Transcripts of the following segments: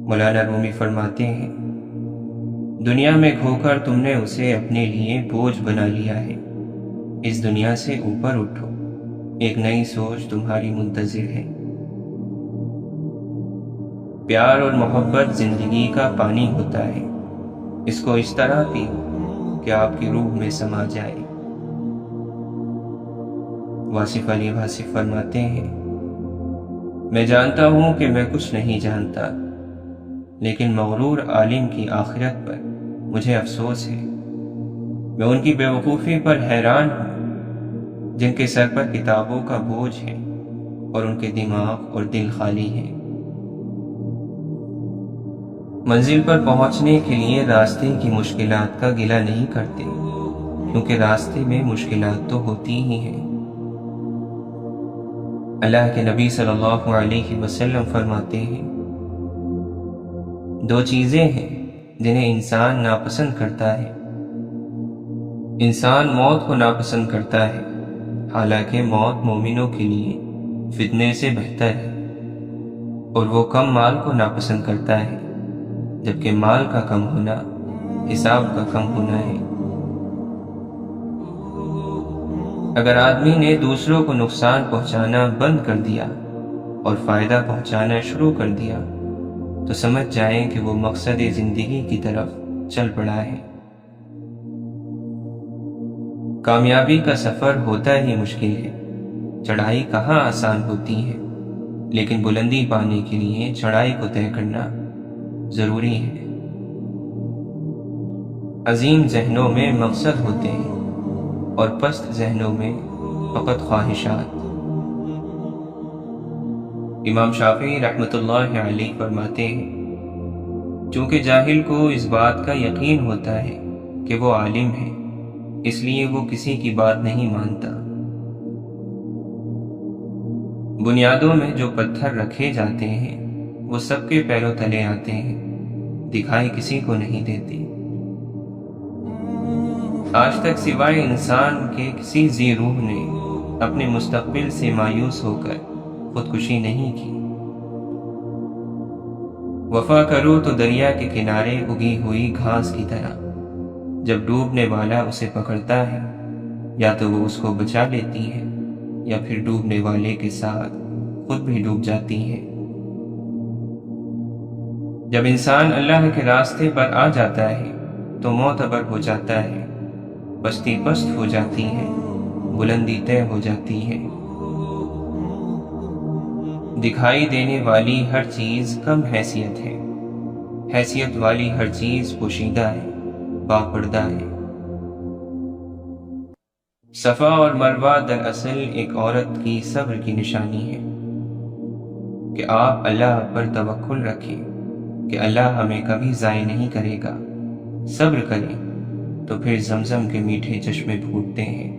مولانا رومی فرماتے ہیں، دنیا میں کھو کر تم نے اسے اپنے لیے بوجھ بنا لیا ہے۔ اس دنیا سے اوپر اٹھو، ایک نئی سوچ تمہاری منتظر ہے۔ پیار اور محبت زندگی کا پانی ہوتا ہے، اس کو اس طرح پیو کہ آپ کی روح میں سما جائے۔ واصف علی واصف فرماتے ہیں، میں جانتا ہوں کہ میں کچھ نہیں جانتا، لیکن مغرور عالم کی آخرت پر مجھے افسوس ہے۔ میں ان کی بیوقوفی پر حیران ہوں جن کے سر پر کتابوں کا بوجھ ہے اور ان کے دماغ اور دل خالی ہیں۔ منزل پر پہنچنے کے لیے راستے کی مشکلات کا گلہ نہیں کرتے، کیونکہ راستے میں مشکلات تو ہوتی ہی ہیں۔ اللہ کے نبی صلی اللہ علیہ وسلم فرماتے ہیں، دو چیزیں ہیں جنہیں انسان ناپسند کرتا ہے۔ انسان موت کو ناپسند کرتا ہے، حالانکہ موت مومنوں کے لیے فتنے سے بہتر ہے، اور وہ کم مال کو ناپسند کرتا ہے، جبکہ مال کا کم ہونا حساب کا کم ہونا ہے۔ اگر آدمی نے دوسروں کو نقصان پہنچانا بند کر دیا اور فائدہ پہنچانا شروع کر دیا تو سمجھ جائیں کہ وہ مقصد زندگی کی طرف چل پڑا ہے۔ کامیابی کا سفر ہوتا ہی مشکل ہے، چڑھائی کہاں آسان ہوتی ہے، لیکن بلندی پانے کے لیے چڑھائی کو طے کرنا ضروری ہے۔ عظیم ذہنوں میں مقصد ہوتے ہیں اور پست ذہنوں میں فقط خواہشات۔ امام شافعی رحمۃ اللہ علیہ فرماتے ہیں، چونکہ جاہل کو اس بات کا یقین ہوتا ہے کہ وہ عالم ہے، اس لیے وہ کسی کی بات نہیں مانتا۔ بنیادوں میں جو پتھر رکھے جاتے ہیں وہ سب کے پیروں تلے آتے ہیں، دکھائی کسی کو نہیں دیتے۔ آج تک سوائے انسان کے کسی ذی روح نے اپنے مستقبل سے مایوس ہو کر خودکشی نہیں کی۔ وفا کرو تو دریا کے کنارے اگی ہوئی گھاس کی طرح، جب ڈوبنے والا اسے پکڑتا ہے یا تو وہ اس کو بچا لیتی ہے یا پھر ڈوبنے والے کے ساتھ خود بھی ڈوب جاتی ہے۔ جب انسان اللہ کے راستے پر آ جاتا ہے تو معتبر ہو جاتا ہے، پستی پست ہو جاتی ہے، بلندی طے ہو جاتی ہے۔ دکھائی دینے والی ہر چیز کم حیثیت ہے، حیثیت والی ہر چیز پوشیدہ ہے، باپردہ ہے۔ صفا اور مروہ دراصل ایک عورت کی صبر کی نشانی ہے کہ آپ اللہ پر توکل رکھیں کہ اللہ ہمیں کبھی ضائع نہیں کرے گا۔ صبر کریں تو پھر زمزم کے میٹھے چشمے پھوٹتے ہیں۔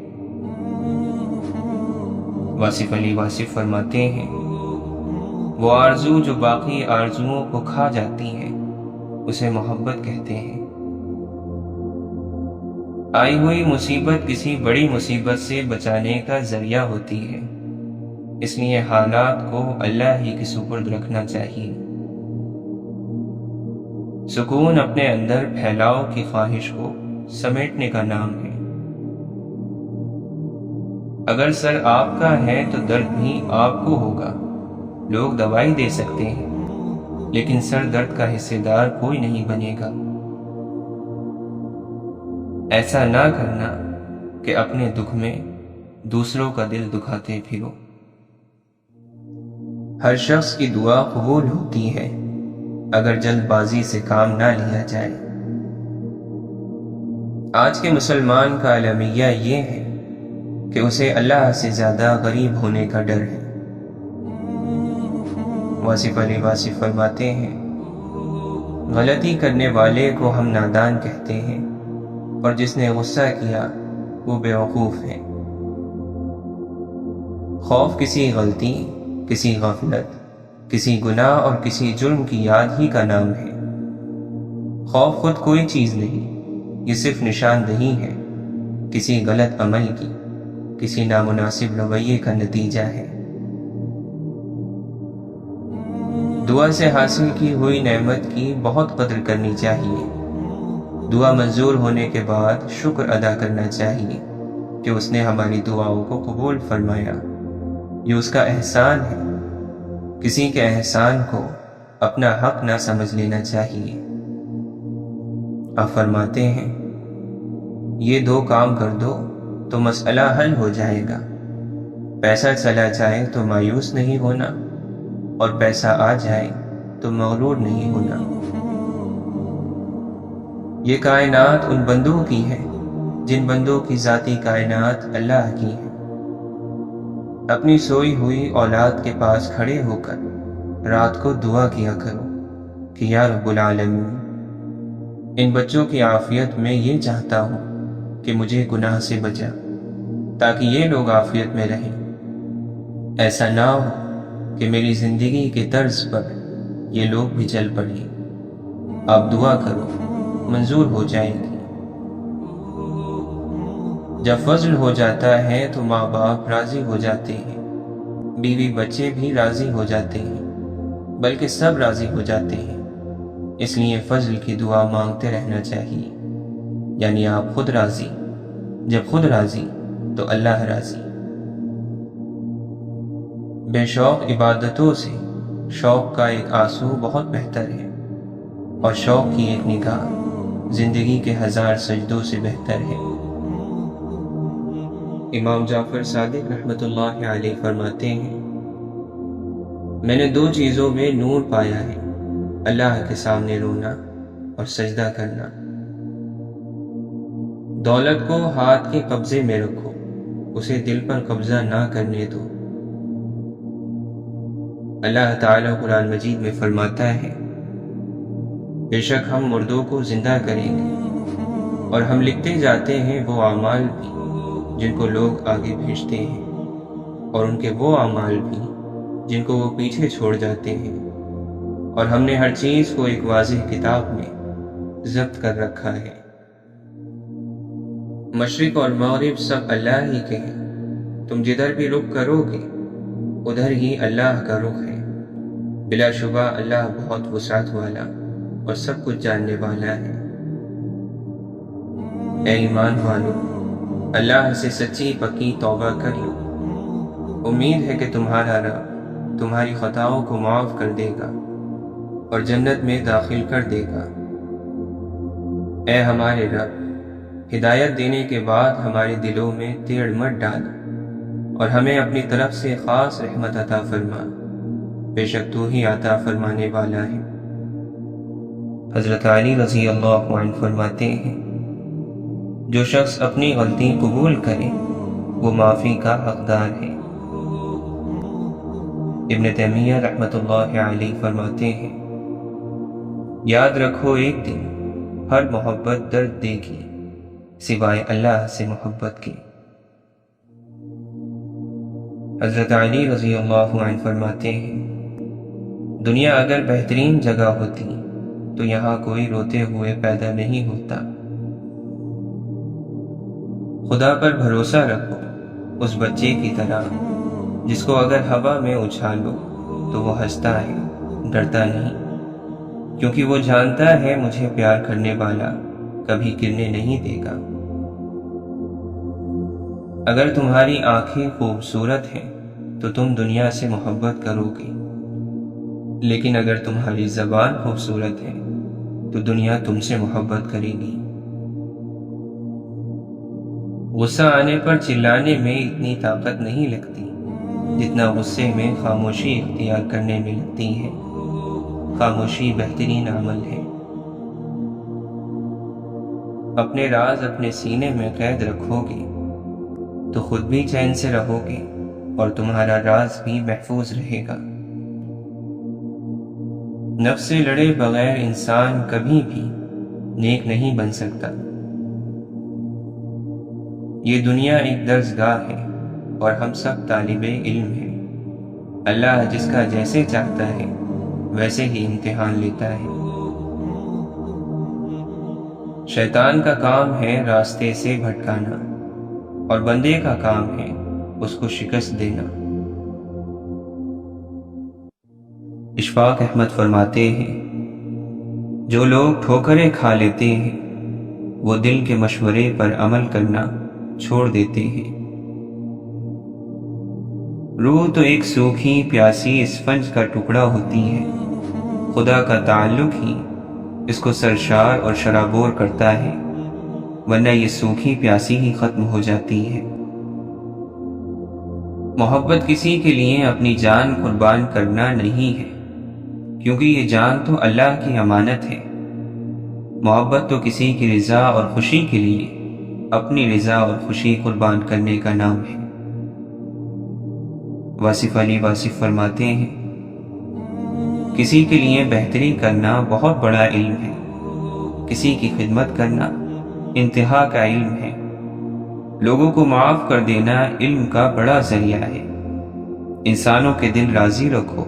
واصف علی واصف فرماتے ہیں، وہ آرزو جو باقی آرزوؤں کو کھا جاتی ہے اسے محبت کہتے ہیں۔ آئی ہوئی مصیبت کسی بڑی مصیبت سے بچانے کا ذریعہ ہوتی ہے، اس لیے حالات کو اللہ ہی کے سپرد رکھنا چاہیے۔ سکون اپنے اندر پھیلاؤ کی خواہش کو سمیٹنے کا نام ہے۔ اگر سر آپ کا ہے تو درد بھی آپ کو ہوگا۔ لوگ دوائی دے سکتے ہیں، لیکن سر درد کا حصے دار کوئی نہیں بنے گا۔ ایسا نہ کرنا کہ اپنے دکھ میں دوسروں کا دل دکھاتے پھرو۔ ہر شخص کی دعا قبول ہوتی ہے اگر جلد بازی سے کام نہ لیا جائے۔ آج کے مسلمان کا المیہ یہ ہے کہ اسے اللہ سے زیادہ غریب ہونے کا ڈر ہے۔ واصف علی واصف فرماتے ہیں، غلطی کرنے والے کو ہم نادان کہتے ہیں اور جس نے غصہ کیا وہ بیوقوف ہے۔ خوف کسی غلطی، کسی غفلت، کسی گناہ اور کسی جرم کی یاد ہی کا نام ہے۔ خوف خود کوئی چیز نہیں، یہ صرف نشاندہی ہے کسی غلط عمل کی، کسی نامناسب رویے کا نتیجہ ہے۔ دعا سے حاصل کی ہوئی نعمت کی بہت قدر کرنی چاہیے۔ دعا منظور ہونے کے بعد شکر ادا کرنا چاہیے کہ اس نے ہماری دعاؤں کو قبول فرمایا۔ یہ اس کا احسان ہے۔ کسی کے احسان کو اپنا حق نہ سمجھ لینا چاہیے۔ آپ فرماتے ہیں، یہ 2 کام کر دو تو مسئلہ حل ہو جائے گا۔ پیسہ چلا جائے تو مایوس نہیں ہونا، اور پیسہ آ جائے تو مغرور نہیں ہونا۔ یہ کائنات ان بندوں کی ہے جن بندوں کی ذاتی کائنات اللہ کی ہے۔ اپنی سوئی ہوئی اولاد کے پاس کھڑے ہو کر رات کو دعا کیا کرو کہ یا رب العالمین، ان بچوں کی عافیت میں یہ چاہتا ہوں کہ مجھے گناہ سے بچا، تاکہ یہ لوگ عافیت میں رہیں۔ ایسا نہ ہو کہ میری زندگی کے طرز پر یہ لوگ بھی چل پڑیں۔ آپ دعا کرو، منظور ہو جائے گی۔ جب فضل ہو جاتا ہے تو ماں باپ راضی ہو جاتے ہیں، بیوی بچے بھی راضی ہو جاتے ہیں، بلکہ سب راضی ہو جاتے ہیں۔ اس لیے فضل کی دعا مانگتے رہنا چاہیے، یعنی آپ خود راضی، جب خود راضی تو اللہ راضی۔ بے شوق عبادتوں سے شوق کا ایک آنسو بہت بہتر ہے، اور شوق کی ایک نگاہ زندگی کے 1000 سجدوں سے بہتر ہے۔ امام جعفر صادق رحمۃ اللہ علیہ فرماتے ہیں، میں نے 2 چیزوں میں نور پایا ہے، اللہ کے سامنے رونا اور سجدہ کرنا۔ دولت کو ہاتھ کے قبضے میں رکھو، اسے دل پر قبضہ نہ کرنے دو۔ اللہ تعالیٰ قرآن مجید میں فرماتا ہے، بے شک ہم مردوں کو زندہ کریں گے، اور ہم لکھتے جاتے ہیں وہ اعمال بھی جن کو لوگ آگے بھیجتے ہیں، اور ان کے وہ اعمال بھی جن کو وہ پیچھے چھوڑ جاتے ہیں، اور ہم نے ہر چیز کو ایک واضح کتاب میں ضبط کر رکھا ہے۔ مشرق اور مغرب سب اللہ ہی کے ہیں، تم جدھر بھی رخ کرو گے ادھر ہی اللہ کا رخ ہے۔ بلا شبہ اللہ بہت وسعت والا اور سب کچھ جاننے والا ہے۔ اے ایمان والو، اللہ سے سچی پکی توبہ کر لو۔ امید ہے کہ تمہارا رب تمہاری خطاؤں کو معاف کر دے گا اور جنت میں داخل کر دے گا۔ اے ہمارے رب، ہدایت دینے کے بعد ہمارے دلوں میں تیڑ مت ڈال، اور ہمیں اپنی طرف سے خاص رحمت عطا فرما، بے شک تو ہی عطا فرمانے والا ہے۔ حضرت علی رضی اللہ عنہ فرماتے ہیں، جو شخص اپنی غلطی قبول کرے وہ معافی کا حقدار ہے۔ ابن تیمیہ رحمۃ اللہ علیہ فرماتے ہیں، یاد رکھو ایک دن ہر محبت درد دے گی سوائے اللہ سے محبت کے۔ حضرت علی رضی اللہ عنہ فرماتے ہیں، دنیا اگر بہترین جگہ ہوتی تو یہاں کوئی روتے ہوئے پیدا نہیں ہوتا۔ خدا پر بھروسہ رکھو اس بچے کی طرح جس کو اگر ہوا میں اچھالو تو وہ ہنستا ہے، ڈرتا نہیں، کیونکہ وہ جانتا ہے مجھے پیار کرنے والا کبھی گرنے نہیں دے گا۔ اگر تمہاری آنکھیں خوبصورت ہیں تو تم دنیا سے محبت کرو گے، لیکن اگر تمہاری زبان خوبصورت ہے تو دنیا تم سے محبت کرے گی۔ غصہ آنے پر چلانے میں اتنی طاقت نہیں لگتی جتنا غصے میں خاموشی اختیار کرنے میں لگتی ہے۔ خاموشی بہترین عمل ہے۔ اپنے راز اپنے سینے میں قید رکھو گے تو خود بھی چین سے رہو گے اور تمہارا راز بھی محفوظ رہے گا۔ نفس سے لڑے بغیر انسان کبھی بھی نیک نہیں بن سکتا۔ یہ دنیا ایک درسگاہ ہے اور ہم سب طالب علم ہیں۔ اللہ جس کا جیسے چاہتا ہے ویسے ہی امتحان لیتا ہے۔ شیطان کا کام ہے راستے سے بھٹکانا، اور بندے کا کام ہے اس کو شکست دینا۔ اشفاق احمد فرماتے ہیں، جو لوگ ٹھوکریں کھا لیتے ہیں وہ دل کے مشورے پر عمل کرنا چھوڑ دیتے ہیں۔ روح تو ایک سوکھی پیاسی اسفنج کا ٹکڑا ہوتی ہے، خدا کا تعلق ہی اس کو سرشار اور شرابور کرتا ہے، ورنہ یہ سوکھی پیاسی ہی ختم ہو جاتی ہے۔ محبت کسی کے لیے اپنی جان قربان کرنا نہیں ہے، کیونکہ یہ جان تو اللہ کی امانت ہے۔ محبت تو کسی کی رضا اور خوشی کے لیے اپنی رضا اور خوشی قربان کرنے کا نام ہے۔ واصف علی واصف فرماتے ہیں، کسی کے لیے بہتری کرنا بہت بڑا علم ہے، کسی کی خدمت کرنا انتہا کا علم ہے، لوگوں کو معاف کر دینا علم کا بڑا ذریعہ ہے۔ انسانوں کے دل راضی رکھو،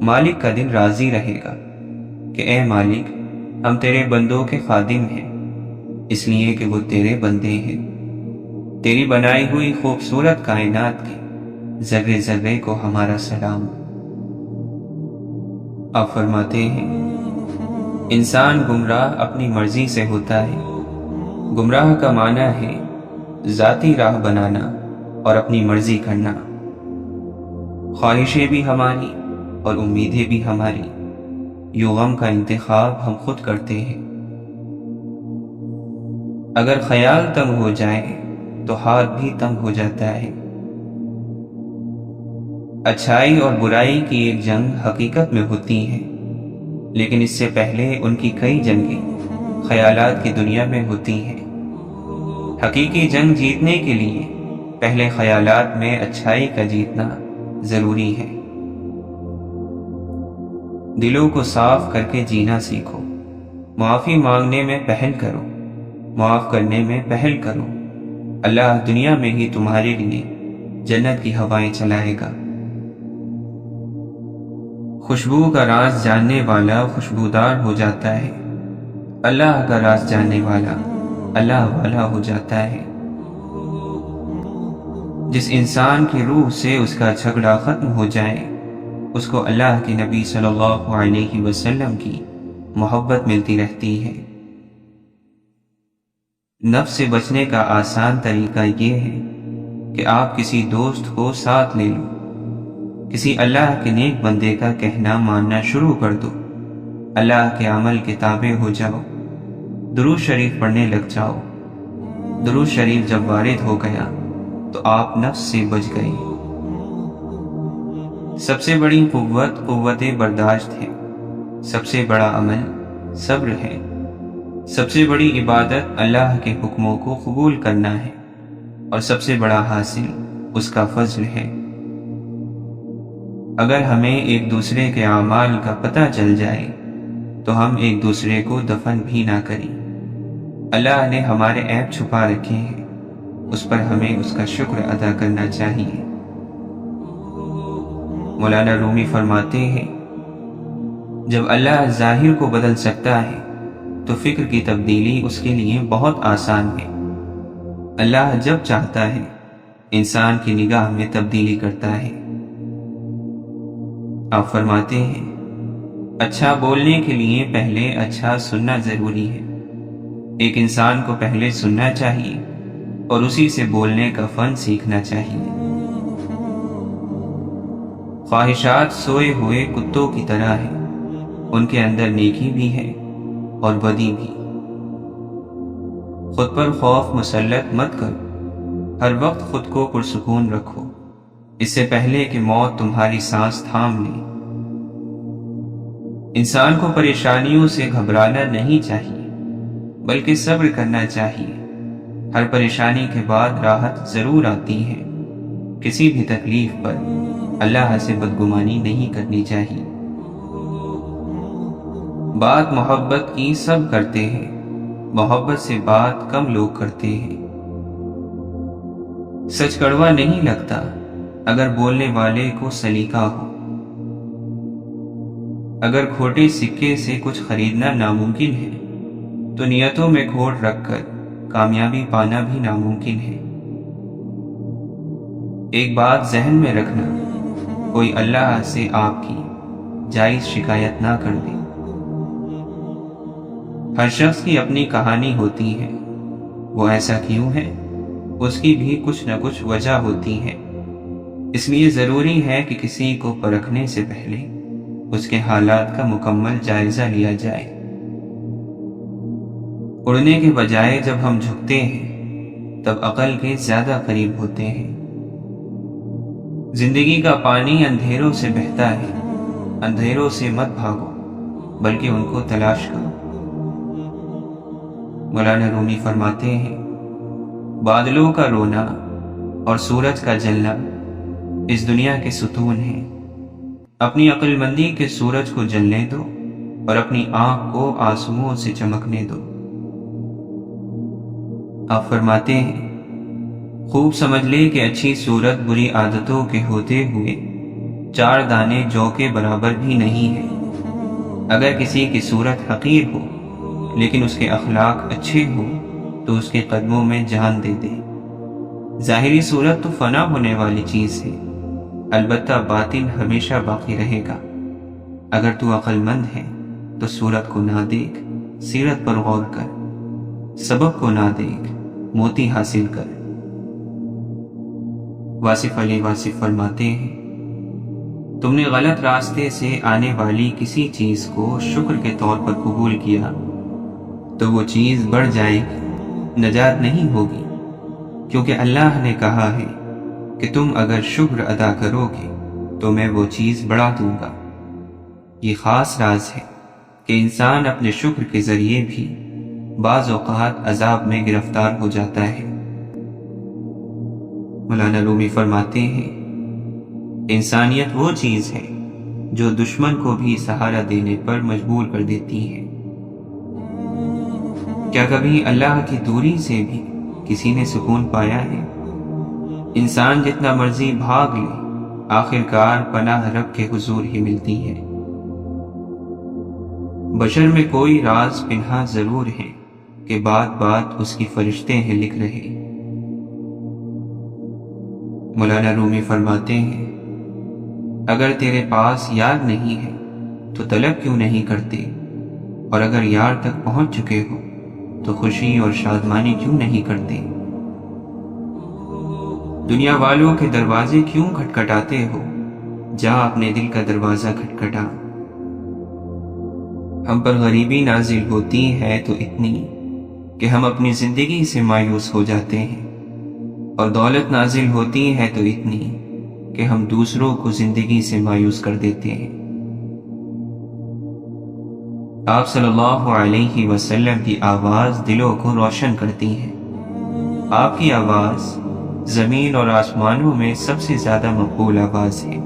مالک کا دل راضی رہے گا کہ اے مالک، ہم تیرے بندوں کے خادم ہیں، اس لیے کہ وہ تیرے بندے ہیں۔ تیری بنائی ہوئی خوبصورت کائنات کے ذرے ذرے کو ہمارا سلام۔ آپ فرماتے ہیں، انسان گمراہ اپنی مرضی سے ہوتا ہے۔ گمراہ کا معنی ہے ذاتی راہ بنانا اور اپنی مرضی کرنا۔ خواہشیں بھی ہماری اور امیدیں بھی ہماری، یوں غم کا انتخاب ہم خود کرتے ہیں۔ اگر خیال تنگ ہو جائے تو ہاتھ بھی تنگ ہو جاتا ہے۔ اچھائی اور برائی کی ایک جنگ حقیقت میں ہوتی ہے، لیکن اس سے پہلے ان کی کئی جنگیں خیالات کی دنیا میں ہوتی ہیں۔ حقیقی جنگ جیتنے کے لیے پہلے خیالات میں اچھائی کا جیتنا ضروری ہے۔ دلوں کو صاف کر کے جینا سیکھو، معافی مانگنے میں پہل کرو، معاف کرنے میں پہل کرو۔ اللہ دنیا میں ہی تمہارے لیے جنت کی ہوائیں چلائے گا۔ خوشبو کا راز جاننے والا خوشبودار ہو جاتا ہے، اللہ کا راز جاننے والا اللہ والا ہو جاتا ہے۔ جس انسان کی روح سے اس کا جھگڑا ختم ہو جائے، اس کو اللہ کے نبی صلی اللہ علیہ وسلم کی محبت ملتی رہتی ہے۔ نفس سے بچنے کا آسان طریقہ یہ ہے کہ آپ کسی دوست کو ساتھ لے لو، کسی اللہ کے نیک بندے کا کہنا ماننا شروع کر دو، اللہ کے عمل کے تابع ہو جاؤ، درود شریف پڑھنے لگ جاؤ۔ درود شریف جب وارد ہو گیا تو آپ نفس سے بچ گئے۔ سب سے بڑی قوت قوت برداشت ہے، سب سے بڑا عمل صبر ہے، سب سے بڑی عبادت اللہ کے حکموں کو قبول کرنا ہے، اور سب سے بڑا حاصل اس کا فضل ہے۔ اگر ہمیں ایک دوسرے کے اعمال کا پتہ چل جائے تو ہم ایک دوسرے کو دفن بھی نہ کریں۔ اللہ نے ہمارے عیب چھپا رکھے ہیں، اس پر ہمیں اس کا شکر ادا کرنا چاہیے۔ مولانا رومی فرماتے ہیں، جب اللہ ظاہر کو بدل سکتا ہے تو فکر کی تبدیلی اس کے لیے بہت آسان ہے۔ اللہ جب چاہتا ہے انسان کی نگاہ میں تبدیلی کرتا ہے۔ آپ فرماتے ہیں، اچھا بولنے کے لیے پہلے اچھا سننا ضروری ہے۔ ایک انسان کو پہلے سننا چاہیے اور اسی سے بولنے کا فن سیکھنا چاہیے۔ خواہشات سوئے ہوئے کتوں کی طرح ہیں، ان کے اندر نیکی بھی ہے اور بدی بھی۔ خود پر خوف مسلط مت کرو، ہر وقت خود کو پرسکون رکھو، اس سے پہلے کہ موت تمہاری سانس تھام لے۔ انسان کو پریشانیوں سے گھبرانا نہیں چاہیے، بلکہ صبر کرنا چاہیے۔ ہر پریشانی کے بعد راحت ضرور آتی ہے۔ کسی بھی تکلیف پر اللہ سے بدگمانی نہیں کرنی چاہیے۔ بات محبت کی سب کرتے ہیں، محبت سے بات کم لوگ کرتے ہیں۔ سچ کڑوا نہیں لگتا اگر بولنے والے کو سلیقہ ہو۔ اگر کھوٹے سکے سے کچھ خریدنا ناممکن ہے تو نیتوں میں کھوٹ رکھ کر کامیابی پانا بھی ناممکن ہے۔ ایک بات ذہن میں رکھنا، کوئی اللہ سے آپ کی جائز شکایت نہ کر دے۔ ہر شخص کی اپنی کہانی ہوتی ہے، وہ ایسا کیوں ہے، اس کی بھی کچھ نہ کچھ وجہ ہوتی ہے۔ اس لیے ضروری ہے کہ کسی کو پرکھنے سے پہلے اس کے حالات کا مکمل جائزہ لیا جائے۔ اڑنے کے بجائے جب ہم جھکتے ہیں تب عقل کے زیادہ قریب ہوتے ہیں۔ زندگی کا پانی اندھیروں سے بہتا ہے، اندھیروں سے مت بھاگو بلکہ ان کو تلاش کرو۔ مولانا رومی فرماتے ہیں، بادلوں کا رونا اور سورج کا جلنا اس دنیا کے ستون ہیں۔ اپنی عقل مندی کے سورج کو جلنے دو اور اپنی آنکھ کو آنسوؤں سے چمکنے دو۔ آپ فرماتے ہیں، خوب سمجھ لے کہ اچھی صورت بری عادتوں کے ہوتے ہوئے 4 دانے جو کے برابر بھی نہیں ہے۔ اگر کسی کی صورت حقیر ہو لیکن اس کے اخلاق اچھے ہوں تو اس کے قدموں میں جان دے دے۔ ظاہری صورت تو فنا ہونے والی چیز ہے، البتہ باطن ہمیشہ باقی رہے گا۔ اگر تو عقل مند ہے تو صورت کو نہ دیکھ، سیرت پر غور کر، سبب کو نہ دیکھ، موتی حاصل کر۔ واصف علی واصف فرماتے ہیں، تم نے غلط راستے سے آنے والی کسی چیز کو شکر کے طور پر قبول کیا تو وہ چیز بڑھ جائے گی، نجات نہیں ہوگی، کیونکہ اللہ نے کہا ہے کہ تم اگر شکر ادا کرو گے تو میں وہ چیز بڑھا دوں گا۔ یہ خاص راز ہے کہ انسان اپنے شکر کے ذریعے بھی بعض اوقات عذاب میں گرفتار ہو جاتا ہے۔ مولانا رومی فرماتے ہیں، انسانیت وہ چیز ہے جو دشمن کو بھی سہارا دینے پر مجبور کر دیتی ہے۔ کیا کبھی اللہ کی دوری سے بھی کسی نے سکون پایا ہے؟ انسان جتنا مرضی بھاگ لے، آخرکار پناہ رب کے حضور ہی ملتی ہے۔ بشر میں کوئی راز پنہا ضرور ہے کہ بات بات اس کی فرشتے ہیں لکھ رہے۔ مولانا رومی فرماتے ہیں، اگر تیرے پاس یار نہیں ہے تو طلب کیوں نہیں کرتے، اور اگر یار تک پہنچ چکے ہو تو خوشی اور شادمانی کیوں نہیں کرتے؟ دنیا والوں کے دروازے کیوں کھٹکھٹاتے ہو، جا اپنے دل کا دروازہ کھٹکھٹا۔ ہم پر غریبی نازل ہوتی ہے تو اتنی کہ ہم اپنی زندگی سے مایوس ہو جاتے ہیں، اور دولت نازل ہوتی ہے تو اتنی کہ ہم دوسروں کو زندگی سے مایوس کر دیتے ہیں۔ آپ صلی اللہ علیہ وسلم کی آواز دلوں کو روشن کرتی ہے۔ آپ کی آواز زمین اور آسمانوں میں سب سے زیادہ مقبول آواز ہے۔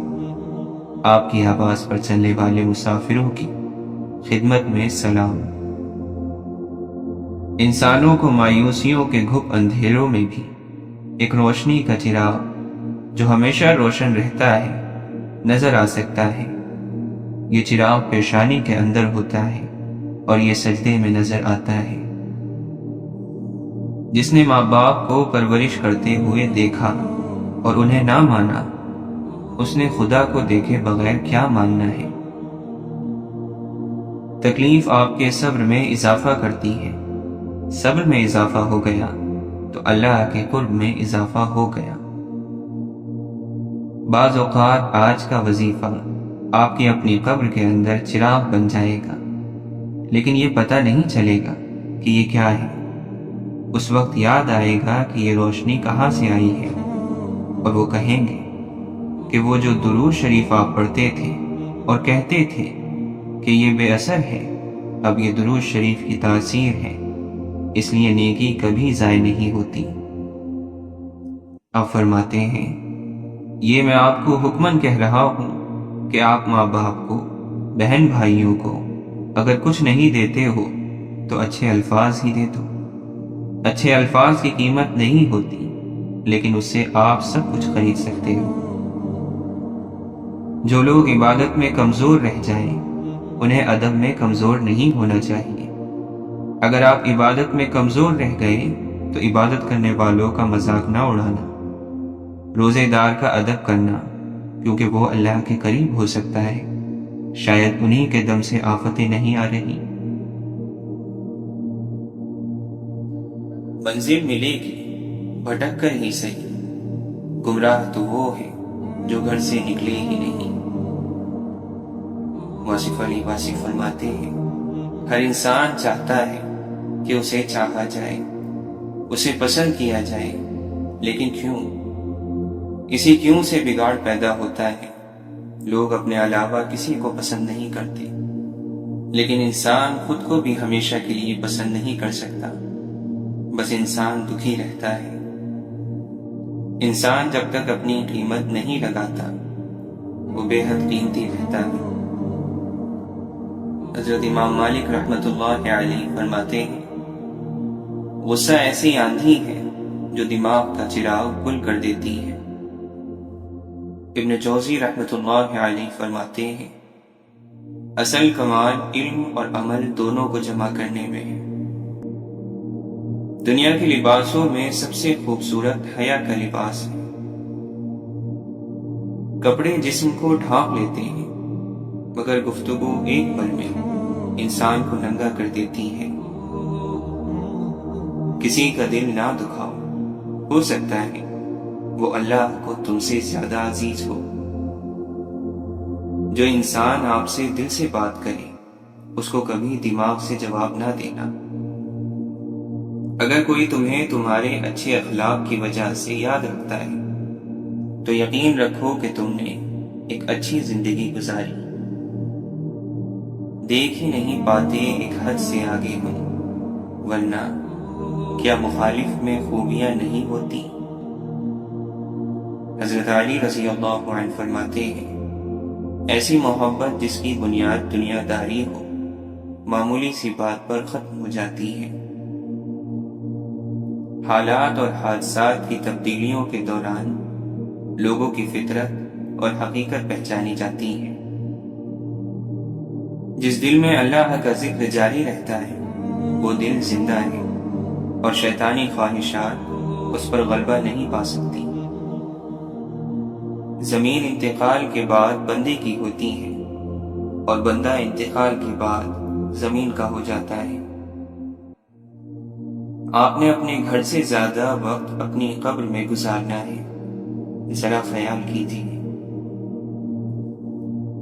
آپ کی آواز پر چلنے والے مسافروں کی خدمت میں سلام۔ انسانوں کو مایوسیوں کے گھپ اندھیروں میں بھی ایک روشنی کا چراغ جو ہمیشہ روشن رہتا ہے نظر آ سکتا ہے۔ یہ چراغ پیشانی کے اندر ہوتا ہے اور یہ سجدے میں نظر آتا ہے۔ جس نے ماں باپ کو پرورش کرتے ہوئے دیکھا اور انہیں نہ مانا، اس نے خدا کو دیکھے بغیر کیا ماننا ہے۔ تکلیف آپ کے صبر میں اضافہ کرتی ہے۔ صبر میں اضافہ ہو گیا تو اللہ کے قرب میں اضافہ ہو گیا۔ بعض اوقات آج کا وظیفہ آپ کی اپنی قبر کے اندر چراغ بن جائے گا، لیکن یہ پتہ نہیں چلے گا کہ یہ کیا ہے۔ اس وقت یاد آئے گا کہ یہ روشنی کہاں سے آئی ہے، اور وہ کہیں گے کہ وہ جو درود شریف آپ پڑھتے تھے اور کہتے تھے کہ یہ بے اثر ہے، اب یہ درود شریف کی تاثیر ہے، اس لیے نیکی کبھی ضائع نہیں ہوتی۔ آپ فرماتے ہیں، یہ میں آپ کو حکماً کہہ رہا ہوں کہ آپ ماں باپ کو، بہن بھائیوں کو اگر کچھ نہیں دیتے ہو تو اچھے الفاظ ہی دے دو۔ اچھے الفاظ کی قیمت نہیں ہوتی، لیکن اس سے آپ سب کچھ خرید سکتے ہو۔ جو لوگ عبادت میں کمزور رہ جائیں انہیں ادب میں کمزور نہیں ہونا چاہیے۔ اگر آپ عبادت میں کمزور رہ گئے تو عبادت کرنے والوں کا مذاق نہ اڑانا، روزے دار کا ادب کرنا، کیونکہ وہ اللہ کے قریب ہو سکتا ہے۔ شاید انہی کے دم سے آفتیں نہیں آ رہی۔ منزل ملے گی بھٹک کر ہی صحیح، گمراہ تو وہ ہے جو گھر سے نکلے ہی نہیں۔ واصف علی واصف فرماتے ہیں، ہر انسان چاہتا ہے کہ اسے چاہا جائے، اسے پسند کیا جائے، لیکن کیوں؟ اسی کیوں سے بگاڑ پیدا ہوتا ہے۔ لوگ اپنے علاوہ کسی کو پسند نہیں کرتے، لیکن انسان خود کو بھی ہمیشہ کے لیے پسند نہیں کر سکتا، بس انسان دکھی رہتا ہے۔ انسان جب تک اپنی قیمت نہیں لگاتا وہ بے حد قیمتی رہتا ہے۔ حضرت امام مالک رحمۃ اللہ علیہ فرماتے ہیں، غصہ ایسی آندھی ہے جو دماغ کا چراغ گل کر دیتی ہے۔ ابن جوزی رحمۃ اللہ علیہ فرماتے ہیں، اصل کمال علم اور عمل دونوں کو جمع کرنے میں ہے۔ دنیا کے لباسوں میں سب سے خوبصورت حیا کا لباس ہے۔ کپڑے جسم کو ڈھانپ لیتے ہیں، مگر گفتگو ایک پل میں انسان کو ننگا کر دیتی ہے۔ کسی کا دل نہ دکھاؤ، ہو سکتا ہے وہ اللہ کو تم سے زیادہ عزیز ہو۔ جو انسان آپ سے دل سے بات کرے اس کو کبھی دماغ سے جواب نہ دینا۔ اگر کوئی تمہیں تمہارے اچھے اخلاق کی وجہ سے یاد رکھتا ہے تو یقین رکھو کہ تم نے ایک اچھی زندگی گزاری۔ دیکھ ہی نہیں پاتے ایک حد سے آگے ہوں، ورنہ کیا مخالف میں خوبیاں نہیں ہوتی؟ حضرت علی رضی اللہ عنہ فرماتے ہیں، ایسی محبت جس کی بنیاد دنیا داری ہو معمولی سی بات پر ختم ہو جاتی ہے۔ حالات اور حادثات کی تبدیلیوں کے دوران لوگوں کی فطرت اور حقیقت پہچانی جاتی ہے۔ جس دل میں اللہ کا ذکر جاری رہتا ہے وہ دل زندہ ہے اور شیطانی خواہشات اس پر غلبہ نہیں پا سکتی۔ زمین انتقال کے بعد بندے کی ہوتی ہے اور بندہ انتقال کے بعد زمین کا ہو جاتا ہے۔ آپ نے اپنے گھر سے زیادہ وقت اپنی قبر میں گزارنا ہے، ذرا خیال کیجیے۔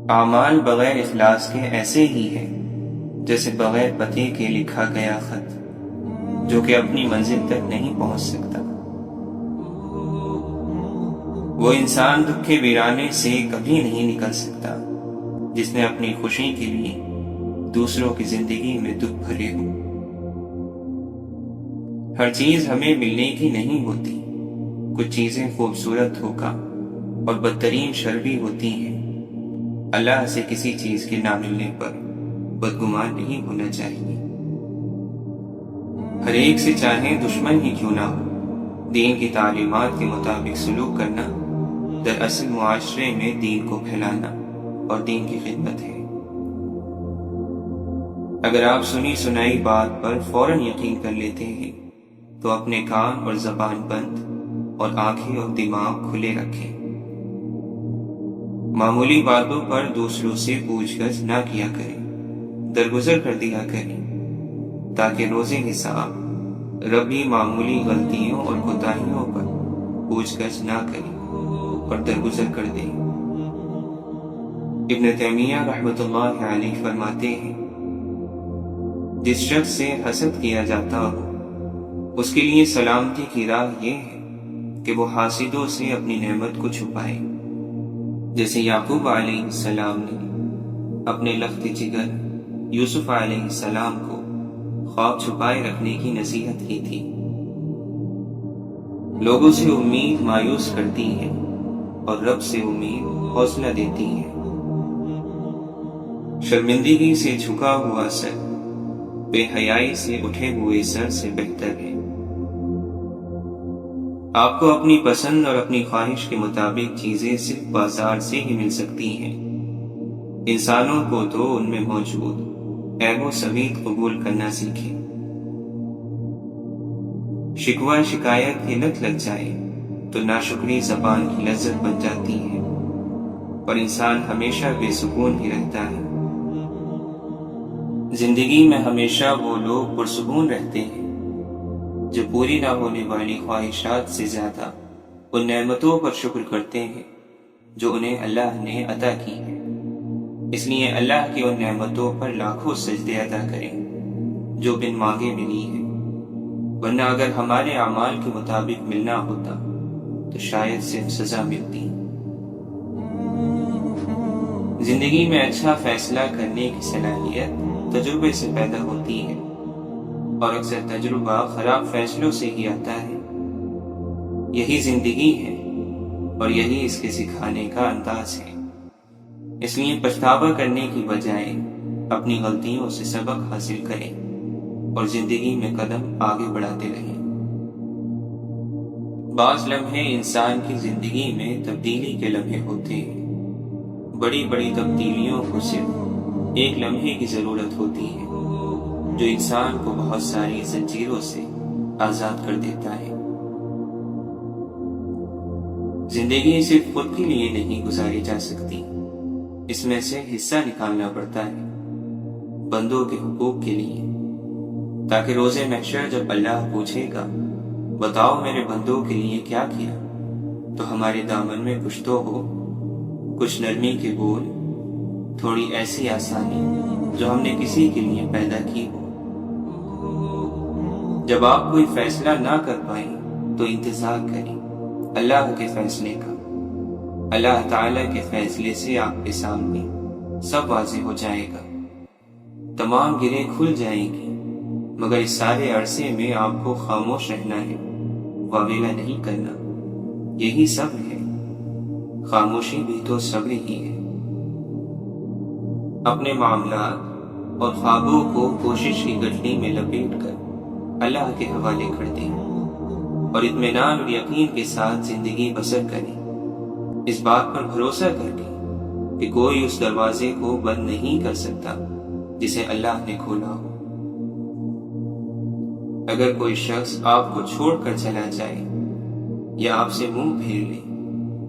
اعمال بغیر اخلاص کے ایسے ہی ہے جیسے بغیر پتے کے لکھا گیا خط جو کہ اپنی منزل تک نہیں پہنچ سکتا۔ وہ انسان دکھ کے ویرانے سے کبھی نہیں نکل سکتا جس نے اپنی خوشی کے لیے دوسروں کی زندگی میں دکھ بھرے ہوں۔ ہر چیز ہمیں ملنے کی نہیں ہوتی، کچھ چیزیں خوبصورت ہو کر اور بدترین شر بھی ہوتی ہیں۔ اللہ سے کسی چیز کے نہ ملنے پر بدگمان نہیں ہونا چاہیے۔ ہر ایک سے چاہے دشمن ہی کیوں نہ ہو، دین کی تعلیمات کے مطابق سلوک کرنا دراصل معاشرے میں دین کو پھیلانا اور دین کی خدمت ہے۔ اگر آپ سنی سنائی بات پر فوراً یقین کر لیتے ہیں تو اپنے کان اور زبان بند اور آنکھیں اور دماغ کھلے رکھیں۔ معمولی باتوں پر دوسروں سے پوچھ گچھ نہ کیا کریں، درگزر کر دیا کریں، تاکہ روز حساب رب بھی معمولی غلطیوں اور کوتاہیوں پر پوچھ گچھ نہ کریں اور درگزر کر دیں۔ ابن تیمیہ رحمۃ اللہ علیہ فرماتے ہیں، جس شخص سے حسد کیا جاتا ہو اس کے لیے سلامتی کی راہ یہ ہے کہ وہ حاسدوں سے اپنی نعمت کو چھپائے، جیسے یعقوب علیہ السلام نے اپنے لخت جگر یوسف علیہ السلام کو خواب چھپائے رکھنے کی نصیحت کی تھی۔ لوگوں سے امید مایوس کرتی ہے اور رب سے امید حوصلہ دیتی ہے۔ شرمندگی سے جھکا ہوا سر بے حیائی سے اٹھے ہوئے سر سے بہتر ہے۔ آپ کو اپنی پسند اور اپنی خواہش کے مطابق چیزیں صرف بازار سے ہی مل سکتی ہیں۔ انسانوں کو تو ان میں موجود عیب و سمیت قبول کرنا سیکھیں۔ شکوہ شکایت کی لت لگ جائے تو ناشکری زبان کی لذت بن جاتی ہے اور انسان ہمیشہ بے سکون ہی رہتا ہے۔ زندگی میں ہمیشہ وہ لوگ پرسکون رہتے ہیں جو پوری نہ ہونے والی خواہشات سے زیادہ ان نعمتوں پر شکر کرتے ہیں جو انہیں اللہ نے عطا کی ہے۔ اس لیے اللہ کی ان نعمتوں پر لاکھوں سجدے ادا کریں جو بن مانگے ملی ہے، ورنہ اگر ہمارے اعمال کے مطابق ملنا ہوتا تو شاید صرف سزا ملتی۔ زندگی میں اچھا فیصلہ کرنے کی صلاحیت تجربے سے پیدا ہوتی ہے، اور اکثر تجربہ خراب فیصلوں سے ہی آتا ہے۔ یہی زندگی ہے اور یہی اس کے سکھانے کا انداز ہے۔ اس لیے پچھتاوا کرنے کی بجائے اپنی غلطیوں سے سبق حاصل کریں اور زندگی میں قدم آگے بڑھاتے رہیں۔ بعض لمحے انسان کی زندگی میں تبدیلی کے لمحے ہوتے ہیں۔ بڑی بڑی تبدیلیوں کو صرف ایک لمحے کی ضرورت ہوتی ہے جو انسان کو بہت ساری زنجیروں سے آزاد کر دیتا ہے۔ زندگی صرف خود کے لیے نہیں گزاری جا سکتی، اس میں سے حصہ نکالنا پڑتا ہے بندوں کے حقوق کے لیے، تاکہ روز محشر جب اللہ پوچھے گا بتاؤ میرے بندوں کے لیے کیا کیا، تو ہمارے دامن میں کچھ تو ہو، کچھ نرمی کے بول، تھوڑی ایسی آسانی جو ہم نے کسی کے لیے پیدا کی ہو۔ جب آپ کوئی فیصلہ نہ کر پائیں تو انتظار کریں اللہ کے فیصلے کا۔ اللہ تعالیٰ کے فیصلے سے آپ کے سامنے سب واضح ہو جائے گا، تمام گرہیں کھل جائیں گی، مگر اس سارے عرصے میں آپ کو خاموش رہنا ہے، واویلا نہیں کرنا۔ یہی صبر ہے، خاموشی بھی تو صبر ہی ہے۔ اپنے معاملات اور خوابوں کو کوشش کی گٹھلی میں لپیٹ کر اللہ کے حوالے کر دیں اور اطمینان اور یقین کے ساتھ زندگی بسر کریں، اس بات پر بھروسہ کر کے کہ کوئی اس دروازے کو بند نہیں کر سکتا جسے اللہ نے کھولا ہو۔ اگر کوئی شخص آپ کو چھوڑ کر چلا جائے یا آپ سے منہ پھیر لے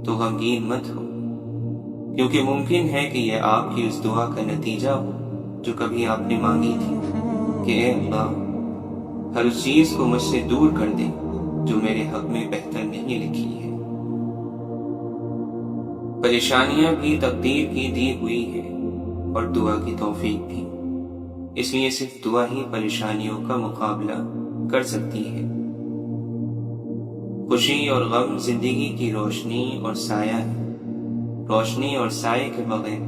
تو غمگین مت ہو، کیونکہ ممکن ہے کہ یہ آپ کی اس دعا کا نتیجہ ہو جو کبھی آپ نے مانگی تھی کہ اے اللہ ہر اس چیز کو مجھ سے دور کر دے جو میرے حق میں بہتر نہیں لکھی ہے۔ پریشانیاں بھی تقدیر کی دی ہوئی ہیں اور دعا کی توفیق بھی، اس لیے صرف دعا ہی پریشانیوں کا مقابلہ کر سکتی ہے۔ خوشی اور غم زندگی کی روشنی اور سایہ ہے، روشنی اور سائے کے بغیر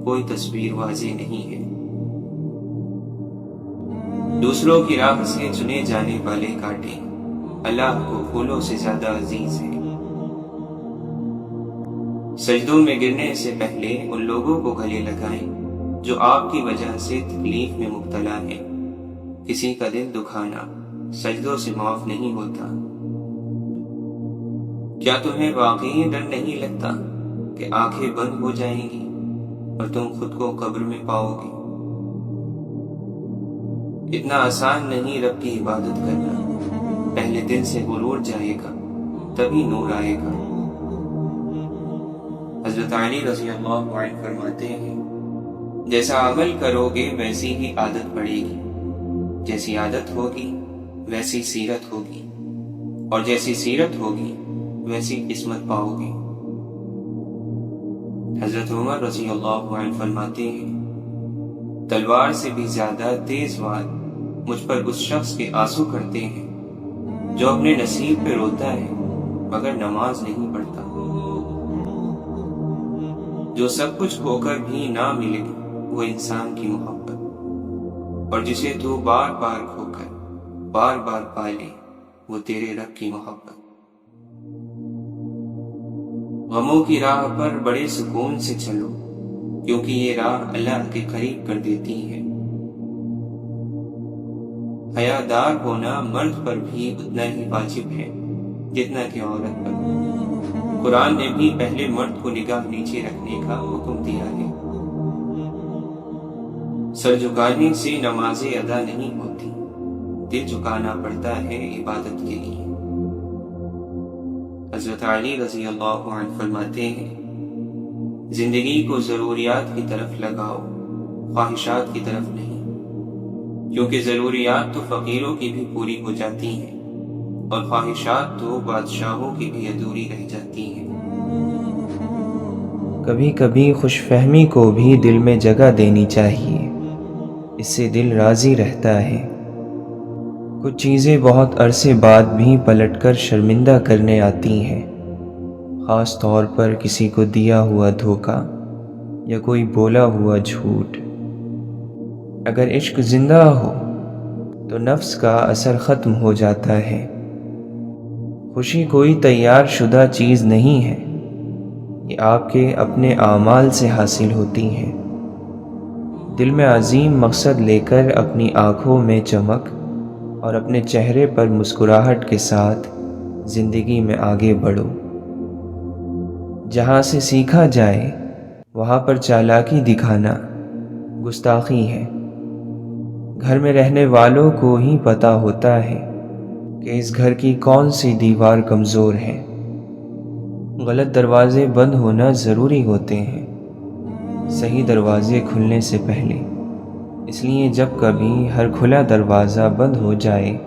کوئی تصویر واضح نہیں ہے۔ دوسروں کی راہ سے چنے جانے والے کانٹے اللہ کو پھولوں سے زیادہ عزیز ہیں۔ سجدوں میں گرنے سے پہلے ان لوگوں کو گلے لگائیں جو آپ کی وجہ سے تکلیف میں مبتلا ہیں۔ کسی کا دل دکھانا سجدوں سے معاف نہیں ہوتا۔ کیا تمہیں واقعی ڈر نہیں لگتا کہ آنکھیں بند ہو جائیں گی اور تم خود کو قبر میں پاؤ گے؟ اتنا آسان نہیں رب کی عبادت کرنا، پہلے دل سے غرور جائے گا تبھی نور آئے گا۔ حضرت علی رضی اللہ عنہ فرماتے ہیں جیسا عمل کرو گے ویسی ہی عادت پڑے گی، جیسی عادت ہوگی ویسی سیرت ہوگی، اور جیسی سیرت ہوگی ویسی قسمت پاؤ گے۔ حضرت عمر رضی اللہ عنہ فرماتے ہیں تلوار سے بھی زیادہ تیز وار مجھ پر اس شخص کے آنسو کرتے ہیں جو اپنے نصیب پہ روتا ہے مگر نماز نہیں پڑھتا۔ جو سب کچھ ہو کر بھی نہ ملے وہ انسان کی محبت، اور جسے تو بار بار کھو کر بار بار پالے وہ تیرے رب کی محبت۔ غموں کی راہ پر بڑے سکون سے چلو کیونکہ یہ راہ اللہ کے قریب کر دیتی ہے۔ حیادار ہونا مرد پر بھی اتنا ہی واجب ہے جتنا کہ عورت پر۔ قرآن نے بھی پہلے مرد کو نگاہ نیچے رکھنے کا حکم دیا ہے۔ سر جھکانے سے نمازیں ادا نہیں ہوتی، دل جھکانا پڑتا ہے عبادت کے لیے۔ حضرت علی رضی اللہ عنہ فرماتے ہیں زندگی کو ضروریات کی طرف لگاؤ، خواہشات کی طرف نہیں، کیونکہ ضروریات تو فقیروں کی بھی پوری ہو جاتی ہیں اور خواہشات تو بادشاہوں کی بھی ادھوری رہ جاتی ہیں۔ کبھی کبھی خوش فہمی کو بھی دل میں جگہ دینی چاہیے، اس سے دل راضی رہتا ہے۔ کچھ چیزیں بہت عرصے بعد بھی پلٹ کر شرمندہ کرنے آتی ہیں، خاص طور پر کسی کو دیا ہوا دھوکہ یا کوئی بولا ہوا جھوٹ۔ اگر عشق زندہ ہو تو نفس کا اثر ختم ہو جاتا ہے۔ خوشی کوئی تیار شدہ چیز نہیں ہے، یہ آپ کے اپنے اعمال سے حاصل ہوتی ہیں۔ دل میں عظیم مقصد لے کر اپنی آنکھوں میں چمک اور اپنے چہرے پر مسکراہٹ کے ساتھ زندگی میں آگے بڑھو۔ جہاں سے سیکھا جائے وہاں پر چالاکی دکھانا گستاخی ہے۔ گھر میں رہنے والوں کو ہی پتہ ہوتا ہے کہ اس گھر کی کون سی دیوار کمزور ہے۔ غلط دروازے بند ہونا ضروری ہوتے ہیں، صحیح دروازے کھلنے سے پہلے۔ اس لیے جب کبھی ہر کھلا دروازہ بند ہو جائے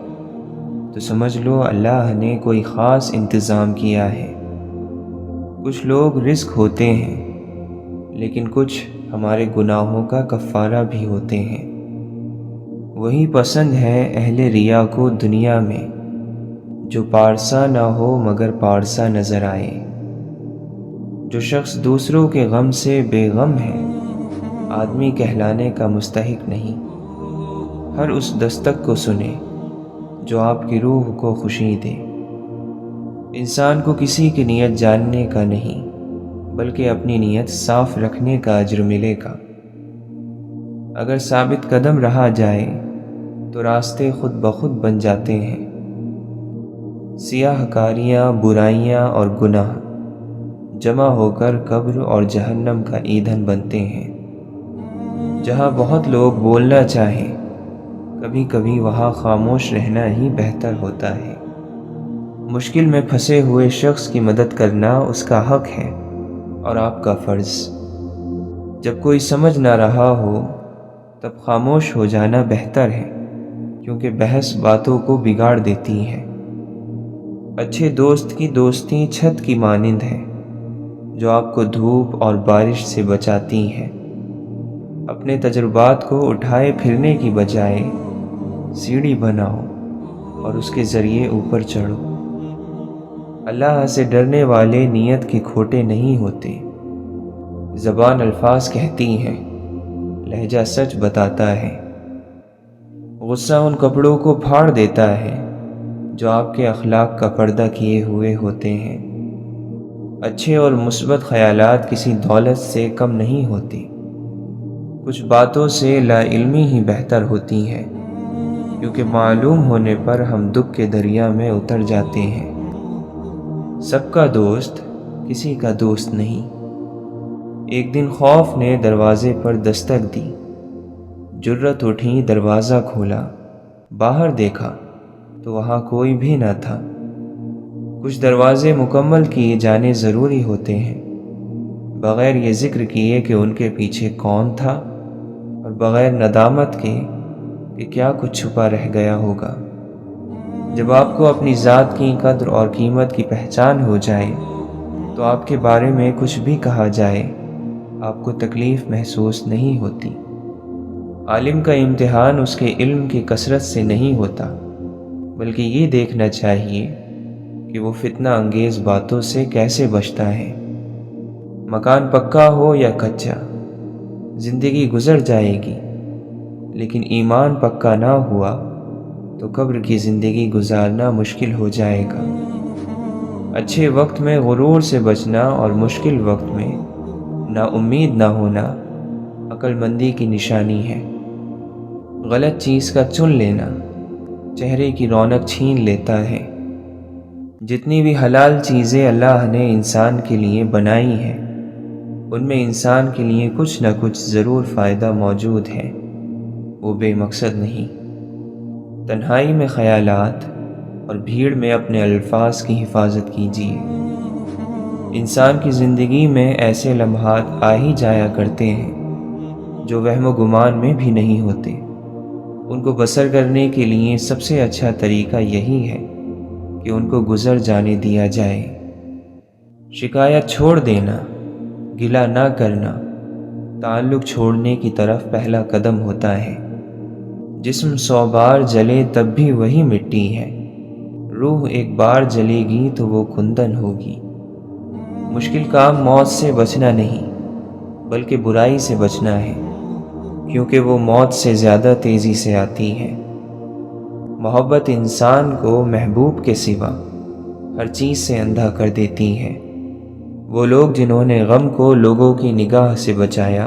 تو سمجھ لو اللہ نے کوئی خاص انتظام کیا ہے۔ کچھ لوگ رزق ہوتے ہیں، لیکن کچھ ہمارے گناہوں کا کفارہ بھی ہوتے ہیں۔ وہی پسند ہے اہل ریا کو دنیا میں، جو پارسا نہ ہو مگر پارسا نظر آئے۔ جو شخص دوسروں کے غم سے بے غم ہے، آدمی کہلانے کا مستحق نہیں۔ ہر اس دستک کو سنیں جو آپ کی روح کو خوشی دے۔ انسان کو کسی کی نیت جاننے کا نہیں، بلکہ اپنی نیت صاف رکھنے کا اجر ملے گا۔ اگر ثابت قدم رہا جائے تو راستے خود بخود بن جاتے ہیں۔ سیاہ کاریاں، برائیاں اور گناہ جمع ہو کر قبر اور جہنم کا ایندھن بنتے ہیں۔ جہاں بہت لوگ بولنا چاہیں، کبھی کبھی وہاں خاموش رہنا ہی بہتر ہوتا ہے۔ مشکل میں پھنسے ہوئے شخص کی مدد کرنا اس کا حق ہے اور آپ کا فرض۔ جب کوئی سمجھ نہ رہا ہو تب خاموش ہو جانا بہتر ہے، کیونکہ بحث باتوں کو بگاڑ دیتی ہے۔ اچھے دوست کی دوستی چھت کی مانند ہے، جو آپ کو دھوپ اور بارش سے بچاتی ہے۔ اپنے تجربات کو اٹھائے پھرنے کی بجائے سیڑھی بناؤ اور اس کے ذریعے اوپر چڑھو۔ اللہ سے ڈرنے والے نیت کے کھوٹے نہیں ہوتے۔ زبان الفاظ کہتی ہیں، لہجہ سچ بتاتا ہے۔ غصہ ان کپڑوں کو پھاڑ دیتا ہے جو آپ کے اخلاق کا پردہ کیے ہوئے ہوتے ہیں۔ اچھے اور مثبت خیالات کسی دولت سے کم نہیں ہوتی۔ کچھ باتوں سے لا علمی ہی بہتر ہوتی ہے، کیونکہ معلوم ہونے پر ہم دکھ کے دریا میں اتر جاتے ہیں۔ سب کا دوست کسی کا دوست نہیں۔ ایک دن خوف نے دروازے پر دستک دی، جرأت اٹھی، دروازہ کھولا، باہر دیکھا تو وہاں کوئی بھی نہ تھا۔ کچھ دروازے مکمل کیے جانے ضروری ہوتے ہیں، بغیر یہ ذکر کیے کہ ان کے پیچھے کون تھا، اور بغیر ندامت کے کہ کیا کچھ چھپا رہ گیا ہوگا۔ جب آپ کو اپنی ذات کی قدر اور قیمت کی پہچان ہو جائے تو آپ کے بارے میں کچھ بھی کہا جائے آپ کو تکلیف محسوس نہیں ہوتی۔ عالم کا امتحان اس کے علم کی کثرت سے نہیں ہوتا، بلکہ یہ دیکھنا چاہیے کہ وہ فتنہ انگیز باتوں سے کیسے بچتا ہے۔ مکان پکا ہو یا کچا، زندگی گزر جائے گی، لیکن ایمان پکا نہ ہوا تو قبر کی زندگی گزارنا مشکل ہو جائے گا۔ اچھے وقت میں غرور سے بچنا اور مشکل وقت میں نا امید نہ ہونا عقل مندی کی نشانی ہے۔ غلط چیز کا چن لینا چہرے کی رونق چھین لیتا ہے۔ جتنی بھی حلال چیزیں اللہ نے انسان کے لیے بنائی ہیں، ان میں انسان کے لیے کچھ نہ کچھ ضرور فائدہ موجود ہے، وہ بے مقصد نہیں۔ تنہائی میں خیالات اور بھیڑ میں اپنے الفاظ کی حفاظت کیجیے۔ انسان کی زندگی میں ایسے لمحات آ ہی جایا کرتے ہیں جو وہم و گمان میں بھی نہیں ہوتے۔ ان کو بسر کرنے کے لیے سب سے اچھا طریقہ یہی ہے کہ ان کو گزر جانے دیا جائے۔ شکایت چھوڑ دینا، گلہ نہ کرنا تعلق چھوڑنے کی طرف پہلا قدم ہوتا ہے۔ جسم 100 بار جلے تب بھی وہی مٹی ہے، روح ایک بار جلے گی تو وہ کندن ہوگی۔ مشکل کام موت سے بچنا نہیں بلکہ برائی سے بچنا ہے، کیونکہ وہ موت سے زیادہ تیزی سے آتی ہے۔ محبت انسان کو محبوب کے سوا ہر چیز سے اندھا کر دیتی ہے۔ وہ لوگ جنہوں نے غم کو لوگوں کی نگاہ سے بچایا،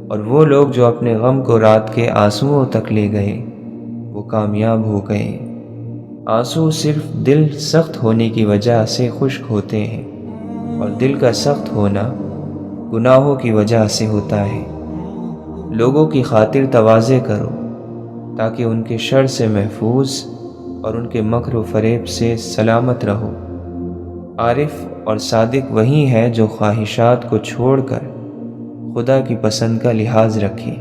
اور وہ لوگ جو اپنے غم کو رات کے آنسوؤں تک لے گئے، وہ کامیاب ہو گئے۔ آنسو صرف دل سخت ہونے کی وجہ سے خشک ہوتے ہیں، اور دل کا سخت ہونا گناہوں کی وجہ سے ہوتا ہے۔ لوگوں کی خاطر تواضع کرو تاکہ ان کے شر سے محفوظ اور ان کے مکر و فریب سے سلامت رہو۔ عارف اور صادق وہی ہے جو خواہشات کو چھوڑ کر خدا کی پسند کا لحاظ رکھے۔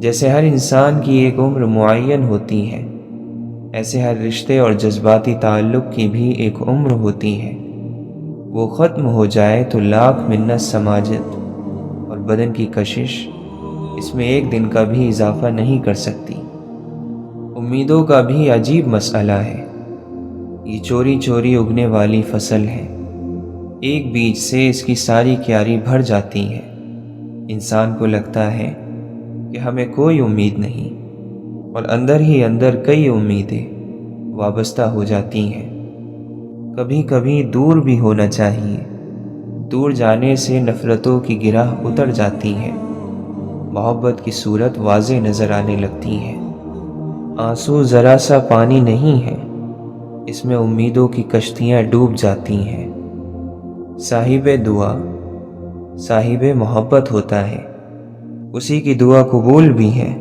جیسے ہر انسان کی ایک عمر معین ہوتی ہے، ایسے ہر رشتے اور جذباتی تعلق کی بھی ایک عمر ہوتی ہے۔ وہ ختم ہو جائے تو لاکھ منت سماجت اور بدن کی کشش اس میں ایک دن کا بھی اضافہ نہیں کر سکتی۔ امیدوں کا بھی عجیب مسئلہ ہے۔ یہ چوری چوری اگنے والی فصل ہے، ایک بیج سے اس کی ساری کیاری بھر جاتی ہے۔ انسان کو لگتا ہے کہ ہمیں کوئی امید نہیں، اور اندر ہی اندر کئی امیدیں وابستہ ہو جاتی ہیں۔ کبھی کبھی دور بھی ہونا چاہیے، دور جانے سے نفرتوں کی گرہ اتر جاتی ہے، محبت کی صورت واضح نظر آنے لگتی ہے۔ آنسو ذرا سا پانی نہیں ہے، اس میں امیدوں کی کشتیاں ڈوب جاتی ہیں۔ صاحب دعا صاحب محبت ہوتا ہے، اسی کی دعا قبول بھی ہے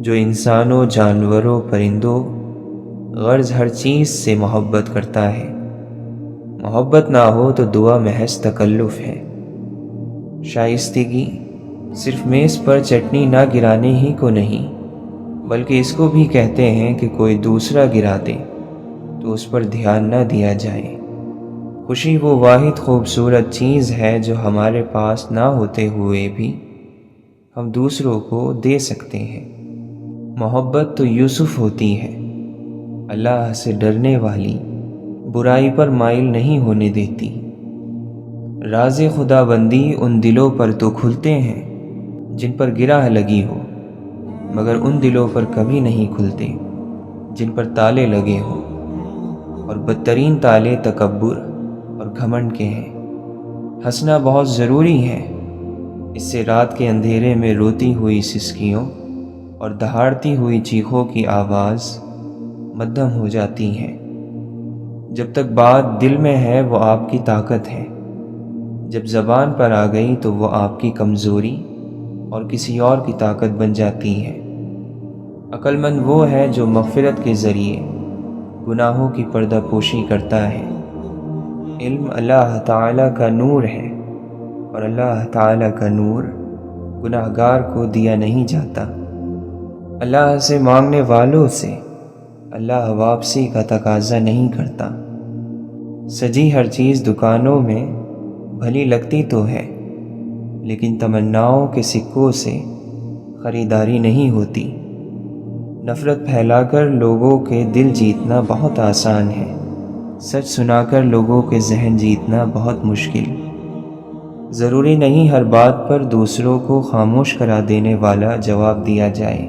جو انسانوں، جانوروں، پرندوں، غرض ہر چیز سے محبت کرتا ہے۔ محبت نہ ہو تو دعا محض تکلف ہے۔ شائستگی صرف میز پر چٹنی نہ گرانے ہی کو نہیں، بلکہ اس کو بھی کہتے ہیں کہ کوئی دوسرا گرا دے تو اس پر دھیان نہ دیا جائے۔ خوشی وہ واحد خوبصورت چیز ہے جو ہمارے پاس نہ ہوتے ہوئے بھی ہم دوسروں کو دے سکتے ہیں۔ محبت تو یوسف ہوتی ہے، اللہ سے ڈرنے والی، برائی پر مائل نہیں ہونے دیتی۔ راز خدا بندی ان دلوں پر تو کھلتے ہیں جن پر گرہ لگی ہو، مگر ان دلوں پر کبھی نہیں کھلتے جن پر تالے لگے ہوں، اور بدترین تالے تکبر اور گھمنڈ کے ہیں۔ ہنسنا بہت ضروری ہے، اس سے رات کے اندھیرے میں روتی ہوئی سسکیوں اور دہاڑتی ہوئی چیخوں کی آواز مدھم ہو جاتی ہے۔ جب تک بات دل میں ہے وہ آپ کی طاقت ہے، جب زبان پر آ گئی تو وہ آپ کی کمزوری اور کسی اور کی طاقت بن جاتی ہے۔ عقل مند وہ ہے جو مغفرت کے ذریعے گناہوں کی پردہ پوشی کرتا ہے۔ علم اللہ تعالیٰ کا نور ہے، اور اللہ تعالیٰ کا نور گناہگار کو دیا نہیں جاتا۔ اللہ سے مانگنے والوں سے اللہ واپسی کا تقاضا نہیں کرتا۔ سجی ہر چیز دکانوں میں بھلی لگتی تو ہے، لیکن تمناؤں کے سکوں سے خریداری نہیں ہوتی۔ نفرت پھیلا کر لوگوں کے دل جیتنا بہت آسان ہے، سچ سنا کر لوگوں کے ذہن جیتنا بہت مشکل۔ ضروری نہیں ہر بات پر دوسروں کو خاموش کرا دینے والا جواب دیا جائے۔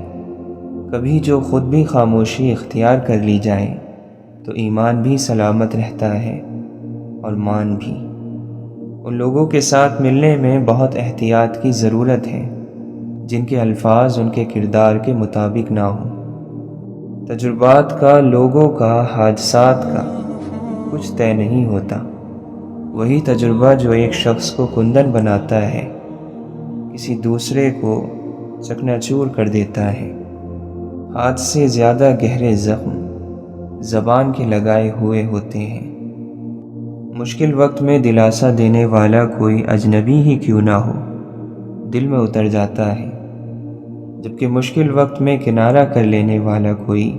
کبھی جو خود بھی خاموشی اختیار کر لی جائے تو ایمان بھی سلامت رہتا ہے اور مان بھی۔ ان لوگوں کے ساتھ ملنے میں بہت احتیاط کی ضرورت ہے جن کے الفاظ ان کے کردار کے مطابق نہ ہوں۔ تجربات کا، لوگوں کا، حادثات کا کچھ طے نہیں ہوتا۔ وہی تجربہ جو ایک شخص کو کندن بناتا ہے کسی دوسرے کو چکنا چور کر دیتا ہے۔ ہاتھ سے زیادہ گہرے زخم زبان کے لگائے ہوئے ہوتے ہیں۔ مشکل وقت میں دلاسا دینے والا کوئی اجنبی ہی کیوں نہ ہو، دل میں اتر جاتا ہے، جبکہ مشکل وقت میں کنارہ کر لینے والا کوئی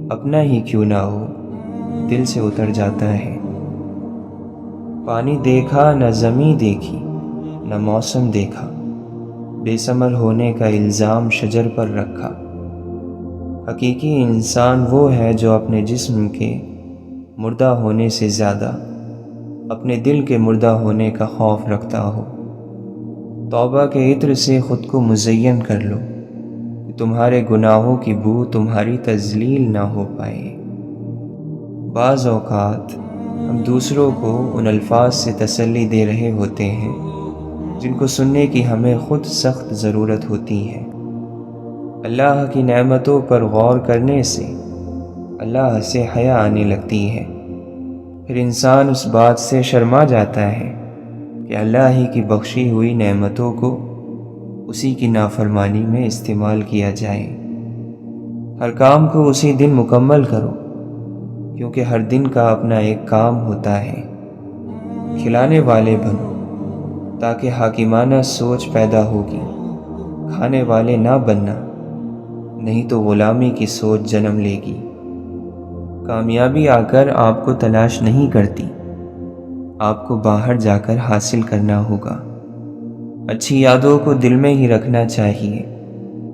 اپنا ہی کیوں نہ ہو، دل سے اتر جاتا ہے۔ پانی دیکھا نہ زمیں دیکھی، نہ موسم دیکھا، بے ثمر ہونے کا الزام شجر پر رکھا۔ حقیقی انسان وہ ہے جو اپنے جسم کے مردہ ہونے سے زیادہ اپنے دل کے مردہ ہونے کا خوف رکھتا ہو۔ توبہ کے عطر سے خود کو مزین کر لو کہ تمہارے گناہوں کی بو تمہاری تذلیل نہ ہو پائے۔ بعض اوقات ہم دوسروں کو ان الفاظ سے تسلی دے رہے ہوتے ہیں جن کو سننے کی ہمیں خود سخت ضرورت ہوتی ہے۔ اللہ کی نعمتوں پر غور کرنے سے اللہ سے حیا آنے لگتی ہے، پھر انسان اس بات سے شرما جاتا ہے کہ اللہ ہی کی بخشی ہوئی نعمتوں کو اسی کی نافرمانی میں استعمال کیا جائے۔ ہر کام کو اسی دن مکمل کرو، کیونکہ ہر دن کا اپنا ایک کام ہوتا ہے۔ کھلانے والے بنو تاکہ حاکمانہ سوچ پیدا ہوگی، کھانے والے نہ بننا، نہیں تو غلامی کی سوچ جنم لے گی۔ کامیابی آ کر آپ کو تلاش نہیں کرتی، آپ کو باہر جا کر حاصل کرنا ہوگا۔ اچھی یادوں کو دل میں ہی رکھنا چاہیے،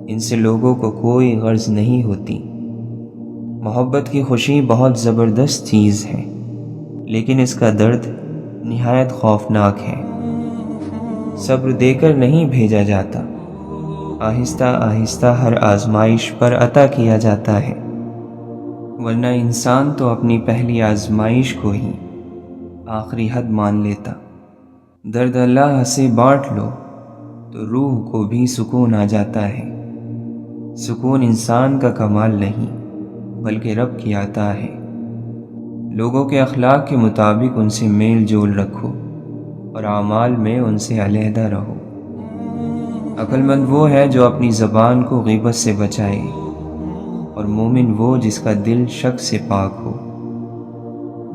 ان سے لوگوں کو کوئی غرض نہیں ہوتی۔ محبت کی خوشی بہت زبردست چیز ہے، لیکن اس کا درد نہایت خوفناک ہے۔ صبر دے کر نہیں بھیجا جاتا، آہستہ آہستہ ہر آزمائش پر عطا کیا جاتا ہے، ورنہ انسان تو اپنی پہلی آزمائش کو ہی آخری حد مان لیتا۔ درد اللہ سے بانٹ لو تو روح کو بھی سکون آ جاتا ہے۔ سکون انسان کا کمال نہیں بلکہ رب کی عطا ہے۔ لوگوں کے اخلاق کے مطابق ان سے میل جول رکھو اور اعمال میں ان سے علیحدہ رہو۔ عقل مند وہ ہے جو اپنی زبان کو غیبت سے بچائے، اور مومن وہ جس کا دل شک سے پاک ہو۔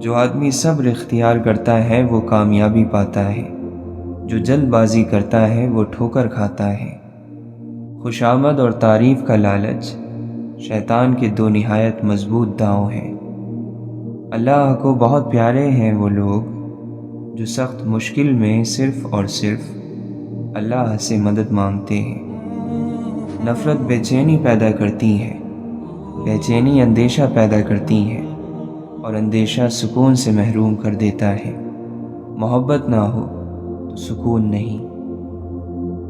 جو آدمی صبر اختیار کرتا ہے وہ کامیابی پاتا ہے، جو جلد بازی کرتا ہے وہ ٹھوکر کھاتا ہے۔ خوشامد اور تعریف کا لالچ شیطان کے دو نہایت مضبوط داؤں ہیں۔ اللہ کو بہت پیارے ہیں وہ لوگ جو سخت مشکل میں صرف اور صرف اللہ سے مدد مانگتے ہیں۔ نفرت بے چینی پیدا کرتی ہے، بے چینی اندیشہ پیدا کرتی ہے، اور اندیشہ سکون سے محروم کر دیتا ہے۔ محبت نہ ہو تو سکون نہیں۔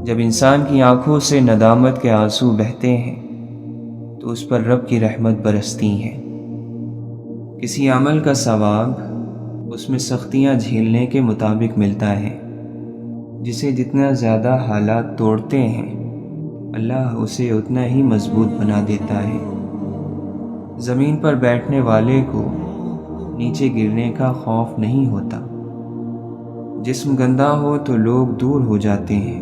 جب انسان کی آنکھوں سے ندامت کے آنسو بہتے ہیں تو اس پر رب کی رحمت برستی ہے۔ کسی عمل کا ثواب اس میں سختیاں جھیلنے کے مطابق ملتا ہے۔ جسے جتنا زیادہ حالات توڑتے ہیں اللہ اسے اتنا ہی مضبوط بنا دیتا ہے۔ زمین پر بیٹھنے والے کو نیچے گرنے کا خوف نہیں ہوتا۔ جسم گندا ہو تو لوگ دور ہو جاتے ہیں،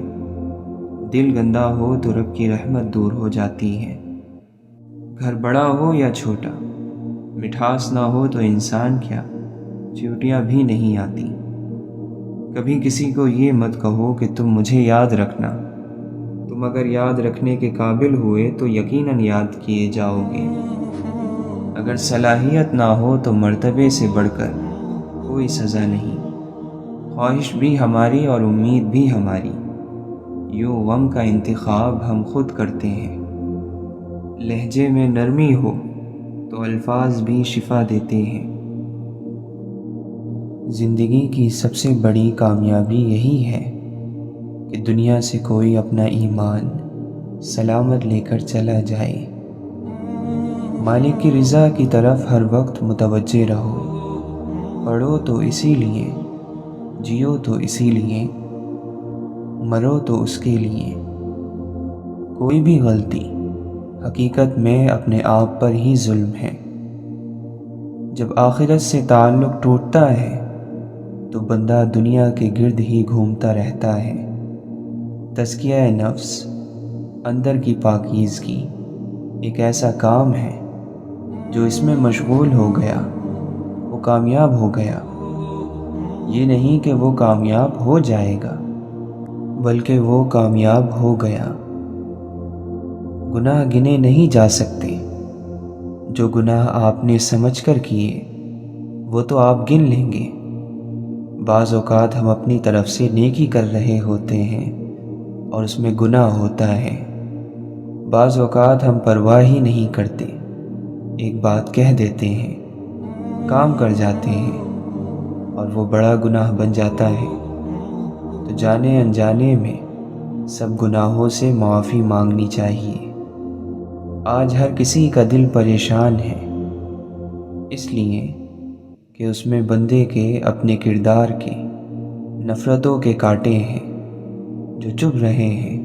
دل گندا ہو تو رب کی رحمت دور ہو جاتی ہے۔ گھر بڑا ہو یا چھوٹا، مٹھاس نہ ہو تو انسان کیا چیوٹیاں بھی نہیں آتی۔ کبھی کسی کو یہ مت کہو کہ تم مجھے یاد رکھنا، تم اگر یاد رکھنے کے قابل ہوئے تو یقیناً یاد کیے جاؤ گے۔ اگر صلاحیت نہ ہو تو مرتبے سے بڑھ کر کوئی سزا نہیں۔ خواہش بھی ہماری اور امید بھی ہماری، یوں غم کا انتخاب ہم خود کرتے ہیں۔ لہجے میں نرمی ہو تو الفاظ بھی شفا دیتے ہیں۔ زندگی کی سب سے بڑی کامیابی یہی ہے کہ دنیا سے کوئی اپنا ایمان سلامت لے کر چلا جائے۔ مالک کی رضا کی طرف ہر وقت متوجہ رہو۔ پڑھو تو اسی لیے، جیو تو اسی لیے، مرو تو اس کے لیے۔ کوئی بھی غلطی حقیقت میں اپنے آپ پر ہی ظلم ہے۔ جب آخرت سے تعلق ٹوٹتا ہے تو بندہ دنیا کے گرد ہی گھومتا رہتا ہے۔ تزکیہ نفس، اندر کی پاکیزگی، ایک ایسا کام ہے جو اس میں مشغول ہو گیا وہ کامیاب ہو گیا۔ یہ نہیں کہ وہ کامیاب ہو جائے گا، بلکہ وہ کامیاب ہو گیا۔ گناہ گنے نہیں جا سکتے۔ جو گناہ آپ نے سمجھ کر کیے وہ تو آپ گن لیں گے۔ بعض اوقات ہم اپنی طرف سے نیکی کر رہے ہوتے ہیں اور اس میں گناہ ہوتا ہے۔ بعض اوقات ہم پرواہ ہی نہیں کرتے، ایک بات کہہ دیتے ہیں، کام کر جاتے ہیں اور وہ بڑا گناہ بن جاتا ہے۔ تو جانے انجانے میں سب گناہوں سے معافی مانگنی چاہیے۔ آج ہر کسی کا دل پریشان ہے، اس لیے کہ اس میں بندے کے اپنے کردار کے نفرتوں کے کانٹے ہیں جو چبھ رہے ہیں۔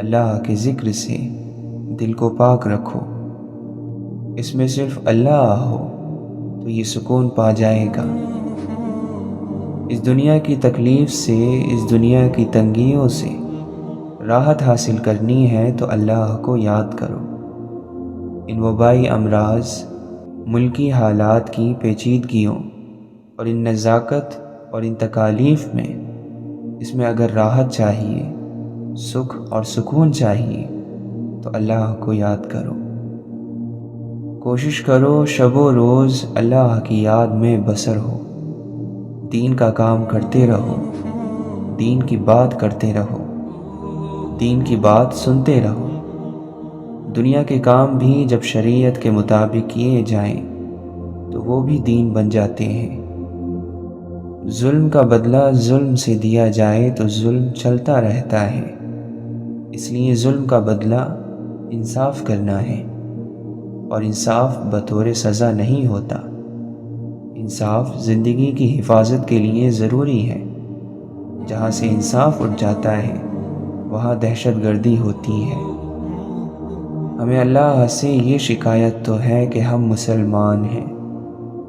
اللہ کے ذکر سے دل کو پاک رکھو، اس میں صرف اللہ ہو تو یہ سکون پا جائے گا۔ اس دنیا کی تکلیف سے، اس دنیا کی تنگیوں سے راحت حاصل کرنی ہے تو اللہ کو یاد کرو۔ ان وبائی امراض، ملکی حالات کی پیچیدگیوں اور ان نزاکت اور ان تکالیف میں، اس میں اگر راحت چاہیے، سکھ اور سکون چاہیے تو اللہ کو یاد کرو۔ کوشش کرو شب و روز اللہ کی یاد میں بسر ہو، دین کا کام کرتے رہو، دین کی بات کرتے رہو، دین کی بات سنتے رہو۔ دنیا کے کام بھی جب شریعت کے مطابق کیے جائیں تو وہ بھی دین بن جاتے ہیں۔ ظلم کا بدلہ ظلم سے دیا جائے تو ظلم چلتا رہتا ہے، اس لیے ظلم کا بدلہ انصاف کرنا ہے، اور انصاف بطور سزا نہیں ہوتا۔ انصاف زندگی کی حفاظت کے لیے ضروری ہے۔ جہاں سے انصاف اٹھ جاتا ہے وہاں دہشت گردی ہوتی ہے۔ ہمیں اللہ سے یہ شکایت تو ہے کہ ہم مسلمان ہیں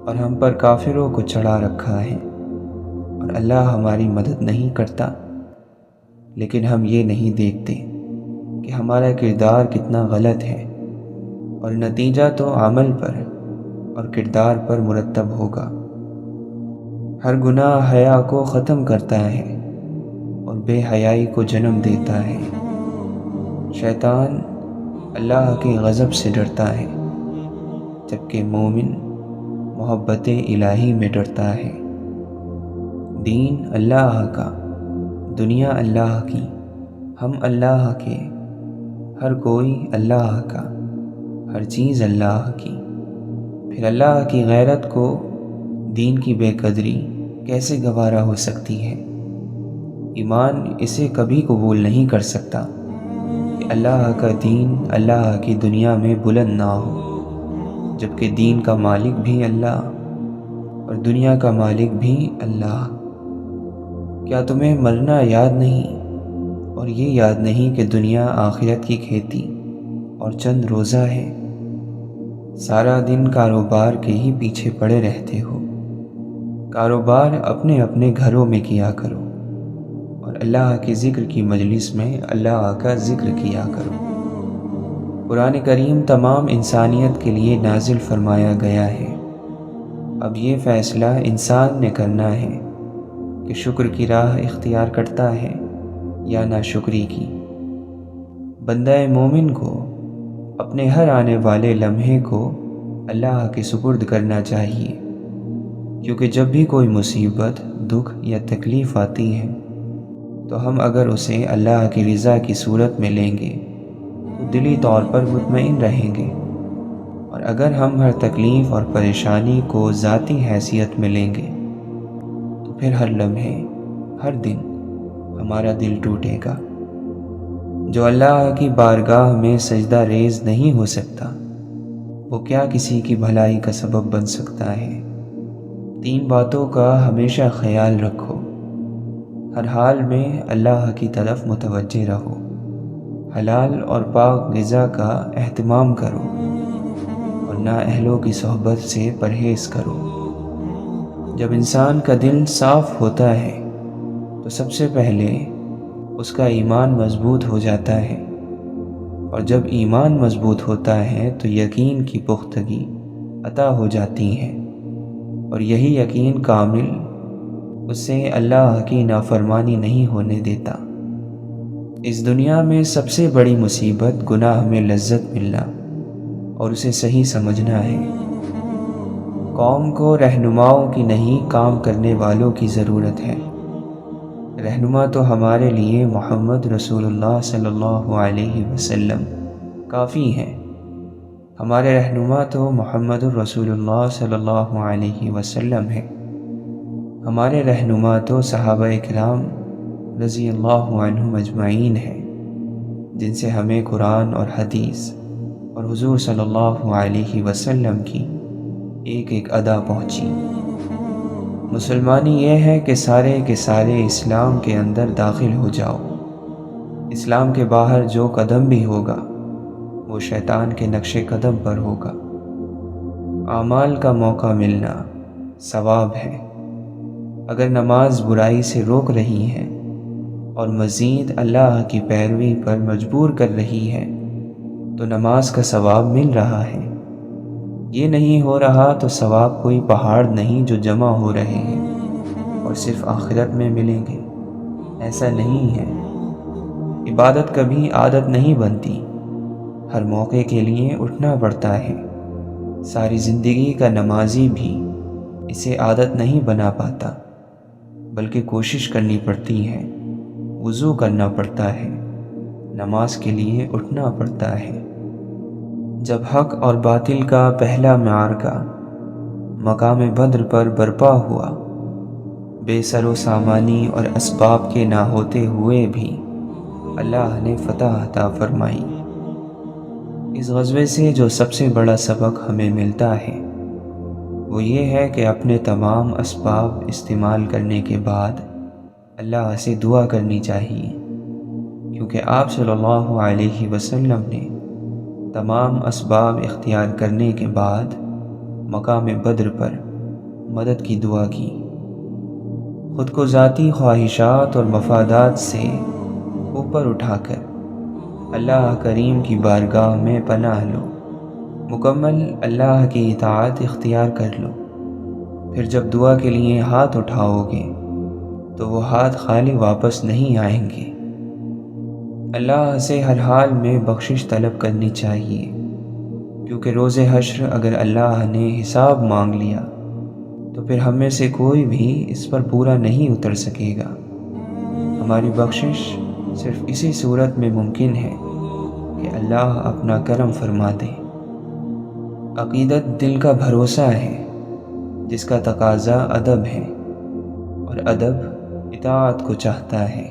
اور ہم پر کافروں کو چڑھا رکھا ہے اور اللہ ہماری مدد نہیں کرتا، لیکن ہم یہ نہیں دیکھتے کہ ہمارا کردار کتنا غلط ہے، اور نتیجہ تو عمل پر اور کردار پر مرتب ہوگا۔ ہر گناہ حیا کو ختم کرتا ہے اور بے حیائی کو جنم دیتا ہے۔ شیطان اللہ کے غضب سے ڈرتا ہے، جبکہ مومن محبت الہی میں ڈرتا ہے۔ دین اللہ کا، دنیا اللہ کی، ہم اللہ کے، ہر کوئی اللہ کا، ہر چیز اللہ کی۔ پھر اللہ کی غیرت کو دین کی بے قدری کیسے گوارا ہو سکتی ہے؟ ایمان اسے کبھی قبول نہیں کر سکتا کہ اللہ کا دین اللہ کی دنیا میں بلند نہ ہو، جبکہ دین کا مالک بھی اللہ اور دنیا کا مالک بھی اللہ۔ کیا تمہیں مرنا یاد نہیں اور یہ یاد نہیں کہ دنیا آخرت کی کھیتی اور چند روزہ ہے؟ سارا دن کاروبار کے ہی پیچھے پڑے رہتے ہو۔ کاروبار اپنے اپنے گھروں میں کیا کرو اور اللہ کے ذکر کی مجلس میں اللہ کا ذکر کیا کرو۔ قرآن کریم تمام انسانیت کے لیے نازل فرمایا گیا ہے۔ اب یہ فیصلہ انسان نے کرنا ہے کہ شکر کی راہ اختیار کرتا ہے یا ناشکری کی۔ بندہ مومن کو اپنے ہر آنے والے لمحے کو اللہ کے سپرد کرنا چاہیے، کیونکہ جب بھی کوئی مصیبت، دکھ یا تکلیف آتی ہے تو ہم اگر اسے اللہ کی رضا کی صورت میں لیں گے تو دلی طور پر مطمئن رہیں گے، اور اگر ہم ہر تکلیف اور پریشانی کو ذاتی حیثیت میں لیں گے تو پھر ہر لمحے، ہر دن ہمارا دل ٹوٹے گا۔ جو اللہ کی بارگاہ میں سجدہ ریز نہیں ہو سکتا وہ کیا کسی کی بھلائی کا سبب بن سکتا ہے؟ 3 باتوں کا ہمیشہ خیال رکھو۔ ہر حال میں اللہ کی طرف متوجہ رہو، حلال اور پاک غذا کا اہتمام کرو اور نااہلوں کی صحبت سے پرہیز کرو۔ جب انسان کا دل صاف ہوتا ہے تو سب سے پہلے اس کا ایمان مضبوط ہو جاتا ہے، اور جب ایمان مضبوط ہوتا ہے تو یقین کی پختگی عطا ہو جاتی ہے، اور یہی یقین کامل اسے اللہ کی نافرمانی نہیں ہونے دیتا۔ اس دنیا میں سب سے بڑی مصیبت گناہ میں لذت ملنا اور اسے صحیح سمجھنا ہے۔ قوم کو رہنماؤں کی نہیں، کام کرنے والوں کی ضرورت ہے۔ رہنما تو ہمارے لیے محمد رسول اللہ صلی اللہ علیہ وسلم کافی ہیں۔ ہمارے رہنما تو محمد رسول اللہ صلی اللہ علیہ وسلم ہیں۔ ہمارے رہنما تو صحابہ کرام رضی اللہ عنہم اجمعین ہیں، جن سے ہمیں قرآن اور حدیث اور حضور صلی اللہ علیہ وسلم کی ایک ایک ادا پہنچی۔ مسلمانی یہ ہے کہ سارے کے سارے اسلام کے اندر داخل ہو جاؤ۔ اسلام کے باہر جو قدم بھی ہوگا وہ شیطان کے نقش قدم پر ہوگا۔ اعمال کا موقع ملنا ثواب ہے۔ اگر نماز برائی سے روک رہی ہے اور مزید اللہ کی پیروی پر مجبور کر رہی ہے تو نماز کا ثواب مل رہا ہے۔ یہ نہیں ہو رہا تو ثواب کوئی پہاڑ نہیں جو جمع ہو رہے ہیں اور صرف آخرت میں ملیں گے، ایسا نہیں ہے۔ عبادت کبھی عادت نہیں بنتی، ہر موقع کے لیے اٹھنا پڑتا ہے۔ ساری زندگی کا نمازی بھی اسے عادت نہیں بنا پاتا، بلکہ کوشش کرنی پڑتی ہے، وضو کرنا پڑتا ہے، نماز کے لیے اٹھنا پڑتا ہے۔ جب حق اور باطل کا پہلا معرکہ مقام بدر پر برپا ہوا، بے سر و سامانی اور اسباب کے نہ ہوتے ہوئے بھی اللہ نے فتح عطا فرمائی۔ اس غزوے سے جو سب سے بڑا سبق ہمیں ملتا ہے وہ یہ ہے کہ اپنے تمام اسباب استعمال کرنے کے بعد اللہ سے دعا کرنی چاہیے، کیونکہ آپ صلی اللہ علیہ وسلم نے تمام اسباب اختیار کرنے کے بعد مقام بدر پر مدد کی دعا کی۔ خود کو ذاتی خواہشات اور مفادات سے اوپر اٹھا کر اللہ کریم کی بارگاہ میں پناہ لو، مکمل اللہ کی اطاعت اختیار کر لو۔ پھر جب دعا کے لیے ہاتھ اٹھاؤ گے تو وہ ہاتھ خالی واپس نہیں آئیں گے۔ اللہ سے ہر حال میں بخشش طلب کرنی چاہیے، کیونکہ روز حشر اگر اللہ نے حساب مانگ لیا تو پھر ہم میں سے کوئی بھی اس پر پورا نہیں اتر سکے گا۔ ہماری بخشش صرف اسی صورت میں ممکن ہے کہ اللہ اپنا کرم فرما دے۔ عقیدت دل کا بھروسہ ہے جس کا تقاضا ادب ہے، اور ادب اطاعت کو چاہتا ہے۔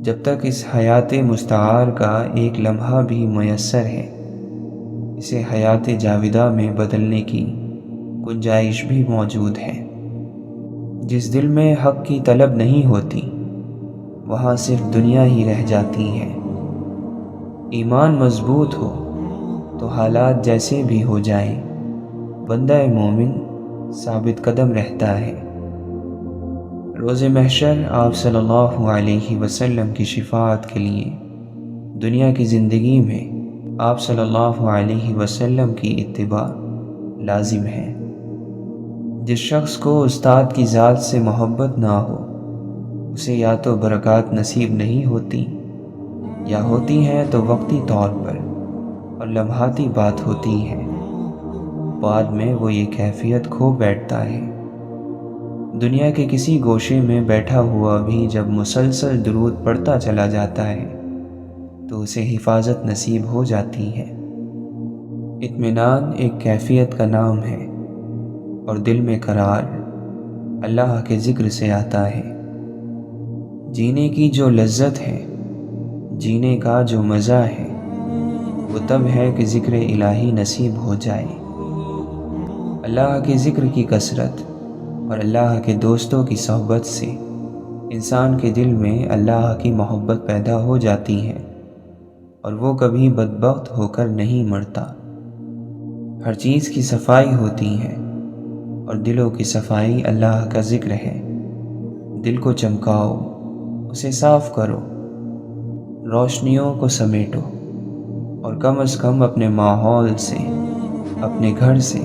جب تک اس حیات مستعار کا ایک لمحہ بھی میسر ہے، اسے حیات جاودہ میں بدلنے کی گنجائش بھی موجود ہے۔ جس دل میں حق کی طلب نہیں ہوتی وہاں صرف دنیا ہی رہ جاتی ہے۔ ایمان مضبوط ہو تو حالات جیسے بھی ہو جائیں بندہ مومن ثابت قدم رہتا ہے۔ روز محشر آپ صلی اللہ علیہ وسلم کی شفاعت کے لیے دنیا کی زندگی میں آپ صلی اللہ علیہ وسلم کی اتباع لازم ہے۔ جس شخص کو استاد کی ذات سے محبت نہ ہو اسے یا تو برکات نصیب نہیں ہوتی، یا ہوتی ہیں تو وقتی طور پر اور لمحاتی بات ہوتی ہے، بعد میں وہ یہ کیفیت کھو بیٹھتا ہے۔ دنیا کے کسی گوشے میں بیٹھا ہوا بھی جب مسلسل درود پڑھتا چلا جاتا ہے تو اسے حفاظت نصیب ہو جاتی ہے۔ اطمینان ایک کیفیت کا نام ہے، اور دل میں قرار اللہ کے ذکر سے آتا ہے۔ جینے کی جو لذت ہے، جینے کا جو مزہ ہے، وہ تب ہے کہ ذکر الہی نصیب ہو جائے۔ اللہ کے ذکر کی کثرت اور اللہ کے دوستوں کی صحبت سے انسان کے دل میں اللہ کی محبت پیدا ہو جاتی ہے، اور وہ کبھی بدبخت ہو کر نہیں مرتا۔ ہر چیز کی صفائی ہوتی ہے، اور دلوں کی صفائی اللہ کا ذکر ہے۔ دل کو چمکاؤ، اسے صاف کرو، روشنیوں کو سمیٹو، اور کم از کم اپنے ماحول سے، اپنے گھر سے،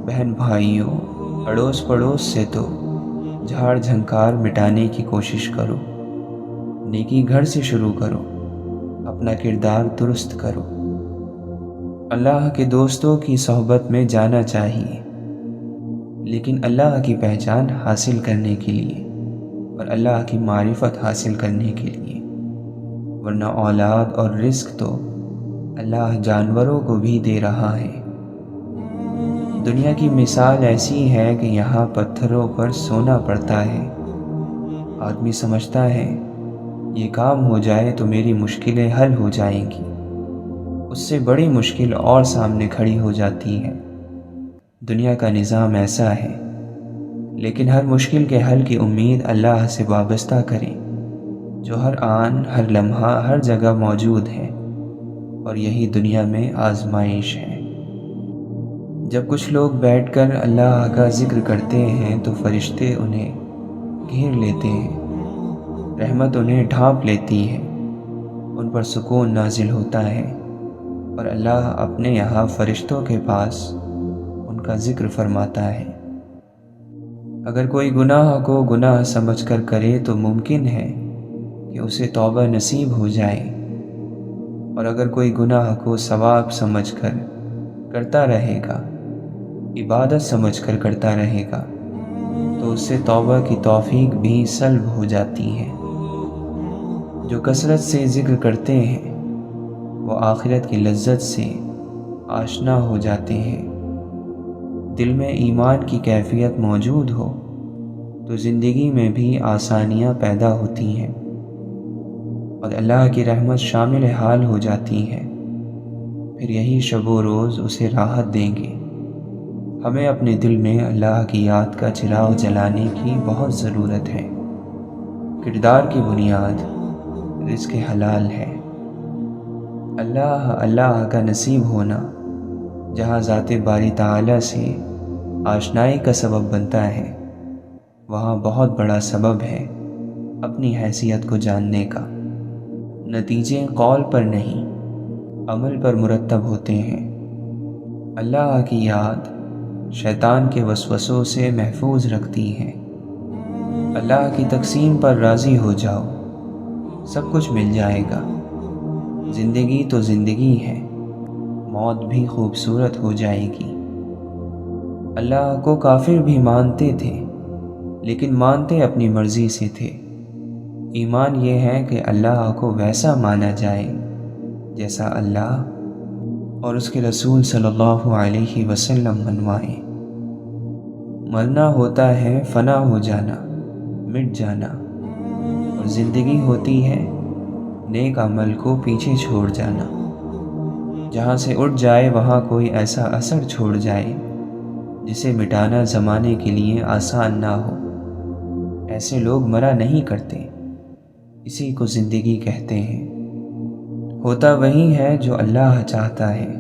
بہن بھائیوں، اڑوس پڑوس سے تو جھاڑ جھنکار مٹانے کی کوشش کرو، نیکی گھر سے شروع کرو، اپنا کردار درست کرو۔ اللہ کے دوستوں کی صحبت میں جانا چاہیے، لیکن اللہ کی پہچان حاصل کرنے کے لیے اور اللہ کی معرفت حاصل کرنے کے لیے، ورنہ اولاد اور رزق تو اللہ جانوروں کو بھی دے رہا ہے۔ دنیا کی مثال ایسی ہے کہ یہاں پتھروں پر سونا پڑتا ہے۔ آدمی سمجھتا ہے یہ کام ہو جائے تو میری مشکلیں حل ہو جائیں گی، اس سے بڑی مشکل اور سامنے کھڑی ہو جاتی ہے۔ دنیا کا نظام ایسا ہے، لیکن ہر مشکل کے حل کی امید اللہ سے وابستہ کریں، جو ہر آن ہر لمحہ ہر جگہ موجود ہے، اور یہی دنیا میں آزمائش ہے۔ جب کچھ لوگ بیٹھ کر اللہ کا ذکر کرتے ہیں تو فرشتے انہیں گھیر لیتے ہیں، رحمت انہیں ڈھانپ لیتی ہے، ان پر سکون نازل ہوتا ہے، اور اللہ اپنے یہاں فرشتوں کے پاس ان کا ذکر فرماتا ہے۔ اگر کوئی گناہ کو گناہ سمجھ کر کرے تو ممکن ہے کہ اسے توبہ نصیب ہو جائے، اور اگر کوئی گناہ کو ثواب سمجھ کر کرتا رہے گا، عبادت سمجھ کر کرتا رہے گا، تو اس سے توبہ کی توفیق بھی سلب ہو جاتی ہے۔ جو کثرت سے ذکر کرتے ہیں وہ آخرت کی لذت سے آشنا ہو جاتے ہیں۔ دل میں ایمان کی کیفیت موجود ہو تو زندگی میں بھی آسانیاں پیدا ہوتی ہیں، اور اللہ کی رحمت شامل حال ہو جاتی ہے۔ پھر یہی شب و روز اسے راحت دیں گے۔ ہمیں اپنے دل میں اللہ کی یاد کا چراغ جلانے کی بہت ضرورت ہے۔ کردار کی بنیاد رزق حلال ہے۔ اللہ کا نصیب ہونا جہاں ذات باری تعالیٰ سے آشنائی کا سبب بنتا ہے، وہاں بہت بڑا سبب ہے اپنی حیثیت کو جاننے کا۔ نتیجے قول پر نہیں، عمل پر مرتب ہوتے ہیں۔ اللہ کی یاد شیطان کے وسوسوں سے محفوظ رکھتی ہے۔ اللہ کی تقسیم پر راضی ہو جاؤ، سب کچھ مل جائے گا۔ زندگی تو زندگی ہے، موت بھی خوبصورت ہو جائے گی۔ اللہ کو کافر بھی مانتے تھے، لیکن مانتے اپنی مرضی سے تھے۔ ایمان یہ ہے کہ اللہ کو ویسا مانا جائے جیسا اللہ اور اس کے رسول صلی اللہ علیہ وسلم منوائیں۔ مرنا ہوتا ہے فنا ہو جانا، مٹ جانا، اور زندگی ہوتی ہے نیک عمل کو پیچھے چھوڑ جانا۔ جہاں سے اٹھ جائے وہاں کوئی ایسا اثر چھوڑ جائے جسے مٹانا زمانے کے لیے آسان نہ ہو۔ ایسے لوگ مرا نہیں کرتے، اسی کو زندگی کہتے ہیں۔ ہوتا وہی ہے جو اللہ چاہتا ہے،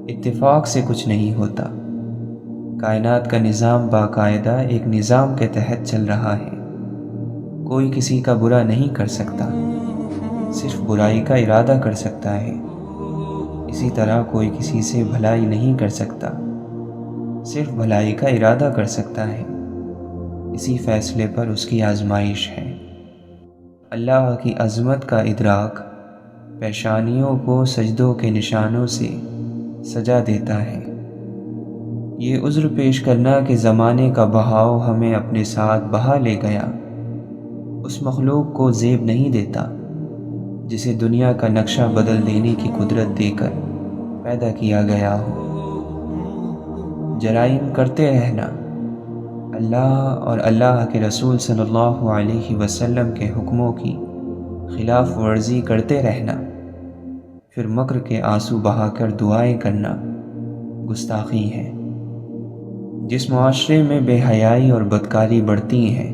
اتفاق سے کچھ نہیں ہوتا۔ کائنات کا نظام باقاعدہ ایک نظام کے تحت چل رہا ہے۔ کوئی کسی کا برا نہیں کر سکتا، صرف برائی کا ارادہ کر سکتا ہے۔ اسی طرح کوئی کسی سے بھلائی نہیں کر سکتا، صرف بھلائی کا ارادہ کر سکتا ہے۔ اسی فیصلے پر اس کی آزمائش ہے۔ اللہ کی عظمت کا ادراک پیشانیوں کو سجدوں کے نشانوں سے سجا دیتا ہے۔ یہ عذر پیش کرنا کہ زمانے کا بہاؤ ہمیں اپنے ساتھ بہا لے گیا، اس مخلوق کو زیب نہیں دیتا جسے دنیا کا نقشہ بدل دینے کی قدرت دے کر پیدا کیا گیا ہو۔ جرائم کرتے رہنا، اللہ اور اللہ کے رسول صلی اللہ علیہ وسلم کے حکموں کی خلاف ورزی کرتے رہنا، پھر مکر کے آنسو بہا کر دعائیں کرنا گستاخی ہے۔ جس معاشرے میں بے حیائی اور بدکاری بڑھتی ہیں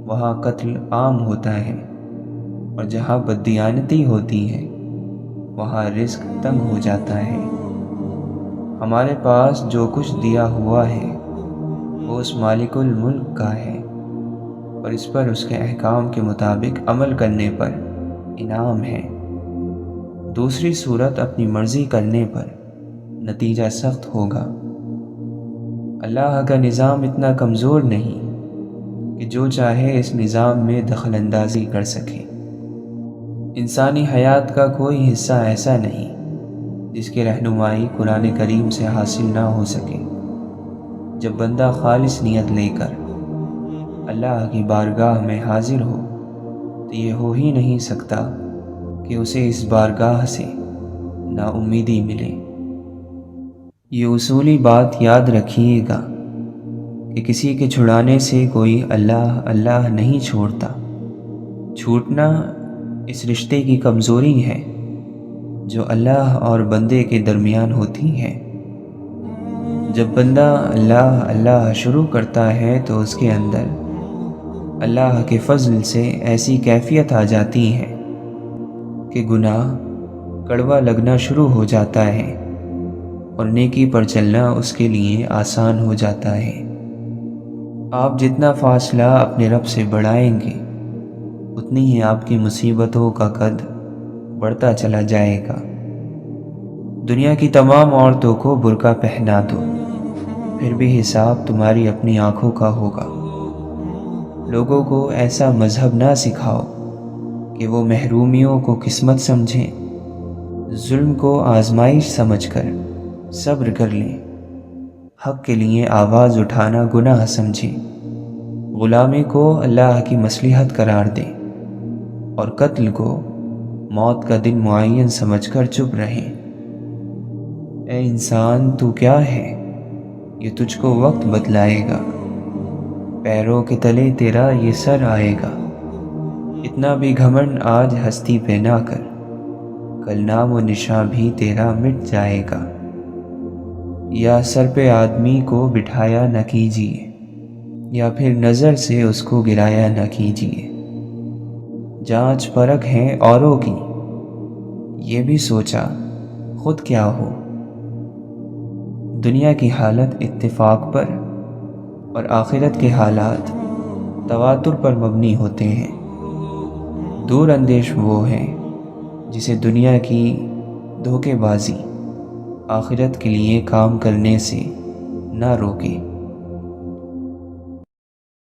وہاں قتل عام ہوتا ہے، اور جہاں بددیانتی ہوتی ہے وہاں رزق تنگ ہو جاتا ہے۔ ہمارے پاس جو کچھ دیا ہوا ہے وہ اس مالک الملک کا ہے، اور اس پر اس کے احکام کے مطابق عمل کرنے پر انعام ہے۔ دوسری صورت اپنی مرضی کرنے پر نتیجہ سخت ہوگا۔ اللہ کا نظام اتنا کمزور نہیں کہ جو چاہے اس نظام میں دخل اندازی کر سکے۔ انسانی حیات کا کوئی حصہ ایسا نہیں جس کی رہنمائی قرآن کریم سے حاصل نہ ہو سکے۔ جب بندہ خالص نیت لے کر اللہ کی بارگاہ میں حاضر ہو تو یہ ہو ہی نہیں سکتا کہ اسے اس بارگاہ سے نا امیدی ملے۔ یہ اصولی بات یاد رکھیے گا کہ کسی کے چھڑانے سے کوئی اللہ اللہ نہیں چھوڑتا۔ چھوٹنا اس رشتے کی کمزوری ہے جو اللہ اور بندے کے درمیان ہوتی ہے۔ جب بندہ اللہ اللہ شروع کرتا ہے تو اس کے اندر اللہ کے فضل سے ایسی کیفیت آ جاتی ہے کہ گناہ کڑوا لگنا شروع ہو جاتا ہے اور نیکی پر چلنا اس کے لیے آسان ہو جاتا ہے۔ آپ جتنا فاصلہ اپنے رب سے بڑھائیں گے اتنی ہی آپ کی مصیبتوں کا قد بڑھتا چلا جائے گا۔ دنیا کی تمام عورتوں کو برقع پہنا دو، پھر بھی حساب تمہاری اپنی آنکھوں کا ہوگا۔ لوگوں کو ایسا مذہب نہ سکھاؤ کہ وہ محرومیوں کو قسمت سمجھیں، ظلم کو آزمائش سمجھ کر صبر کر لیں، حق کے لیے آواز اٹھانا گناہ سمجھیں، غلامی کو اللہ کی مصلحت قرار دیں اور قتل کو موت کا دن معین سمجھ کر چپ رہیں۔ اے انسان تو کیا ہے، یہ تجھ کو وقت بتلائے گا، پیروں کے تلے تیرا یہ سر آئے گا۔ اتنا بھی گھمنڈ آج ہستی پہ نہ کر، کل نام و نشاں بھی تیرا مٹ جائے گا۔ یا سر پہ آدمی کو بٹھایا نہ کیجیے، یا پھر نظر سے اس کو گرایا نہ کیجیے۔ جانچ پرکھ ہے اوروں کی، یہ بھی سوچا خود کیا ہو۔ دنیا کی حالت اتفاق پر اور آخرت کے حالات تواتر پر مبنی ہوتے ہیں۔ دور اندیش وہ ہے جسے دنیا کی دھوکے بازی آخرت کے لیے کام کرنے سے نہ روکے۔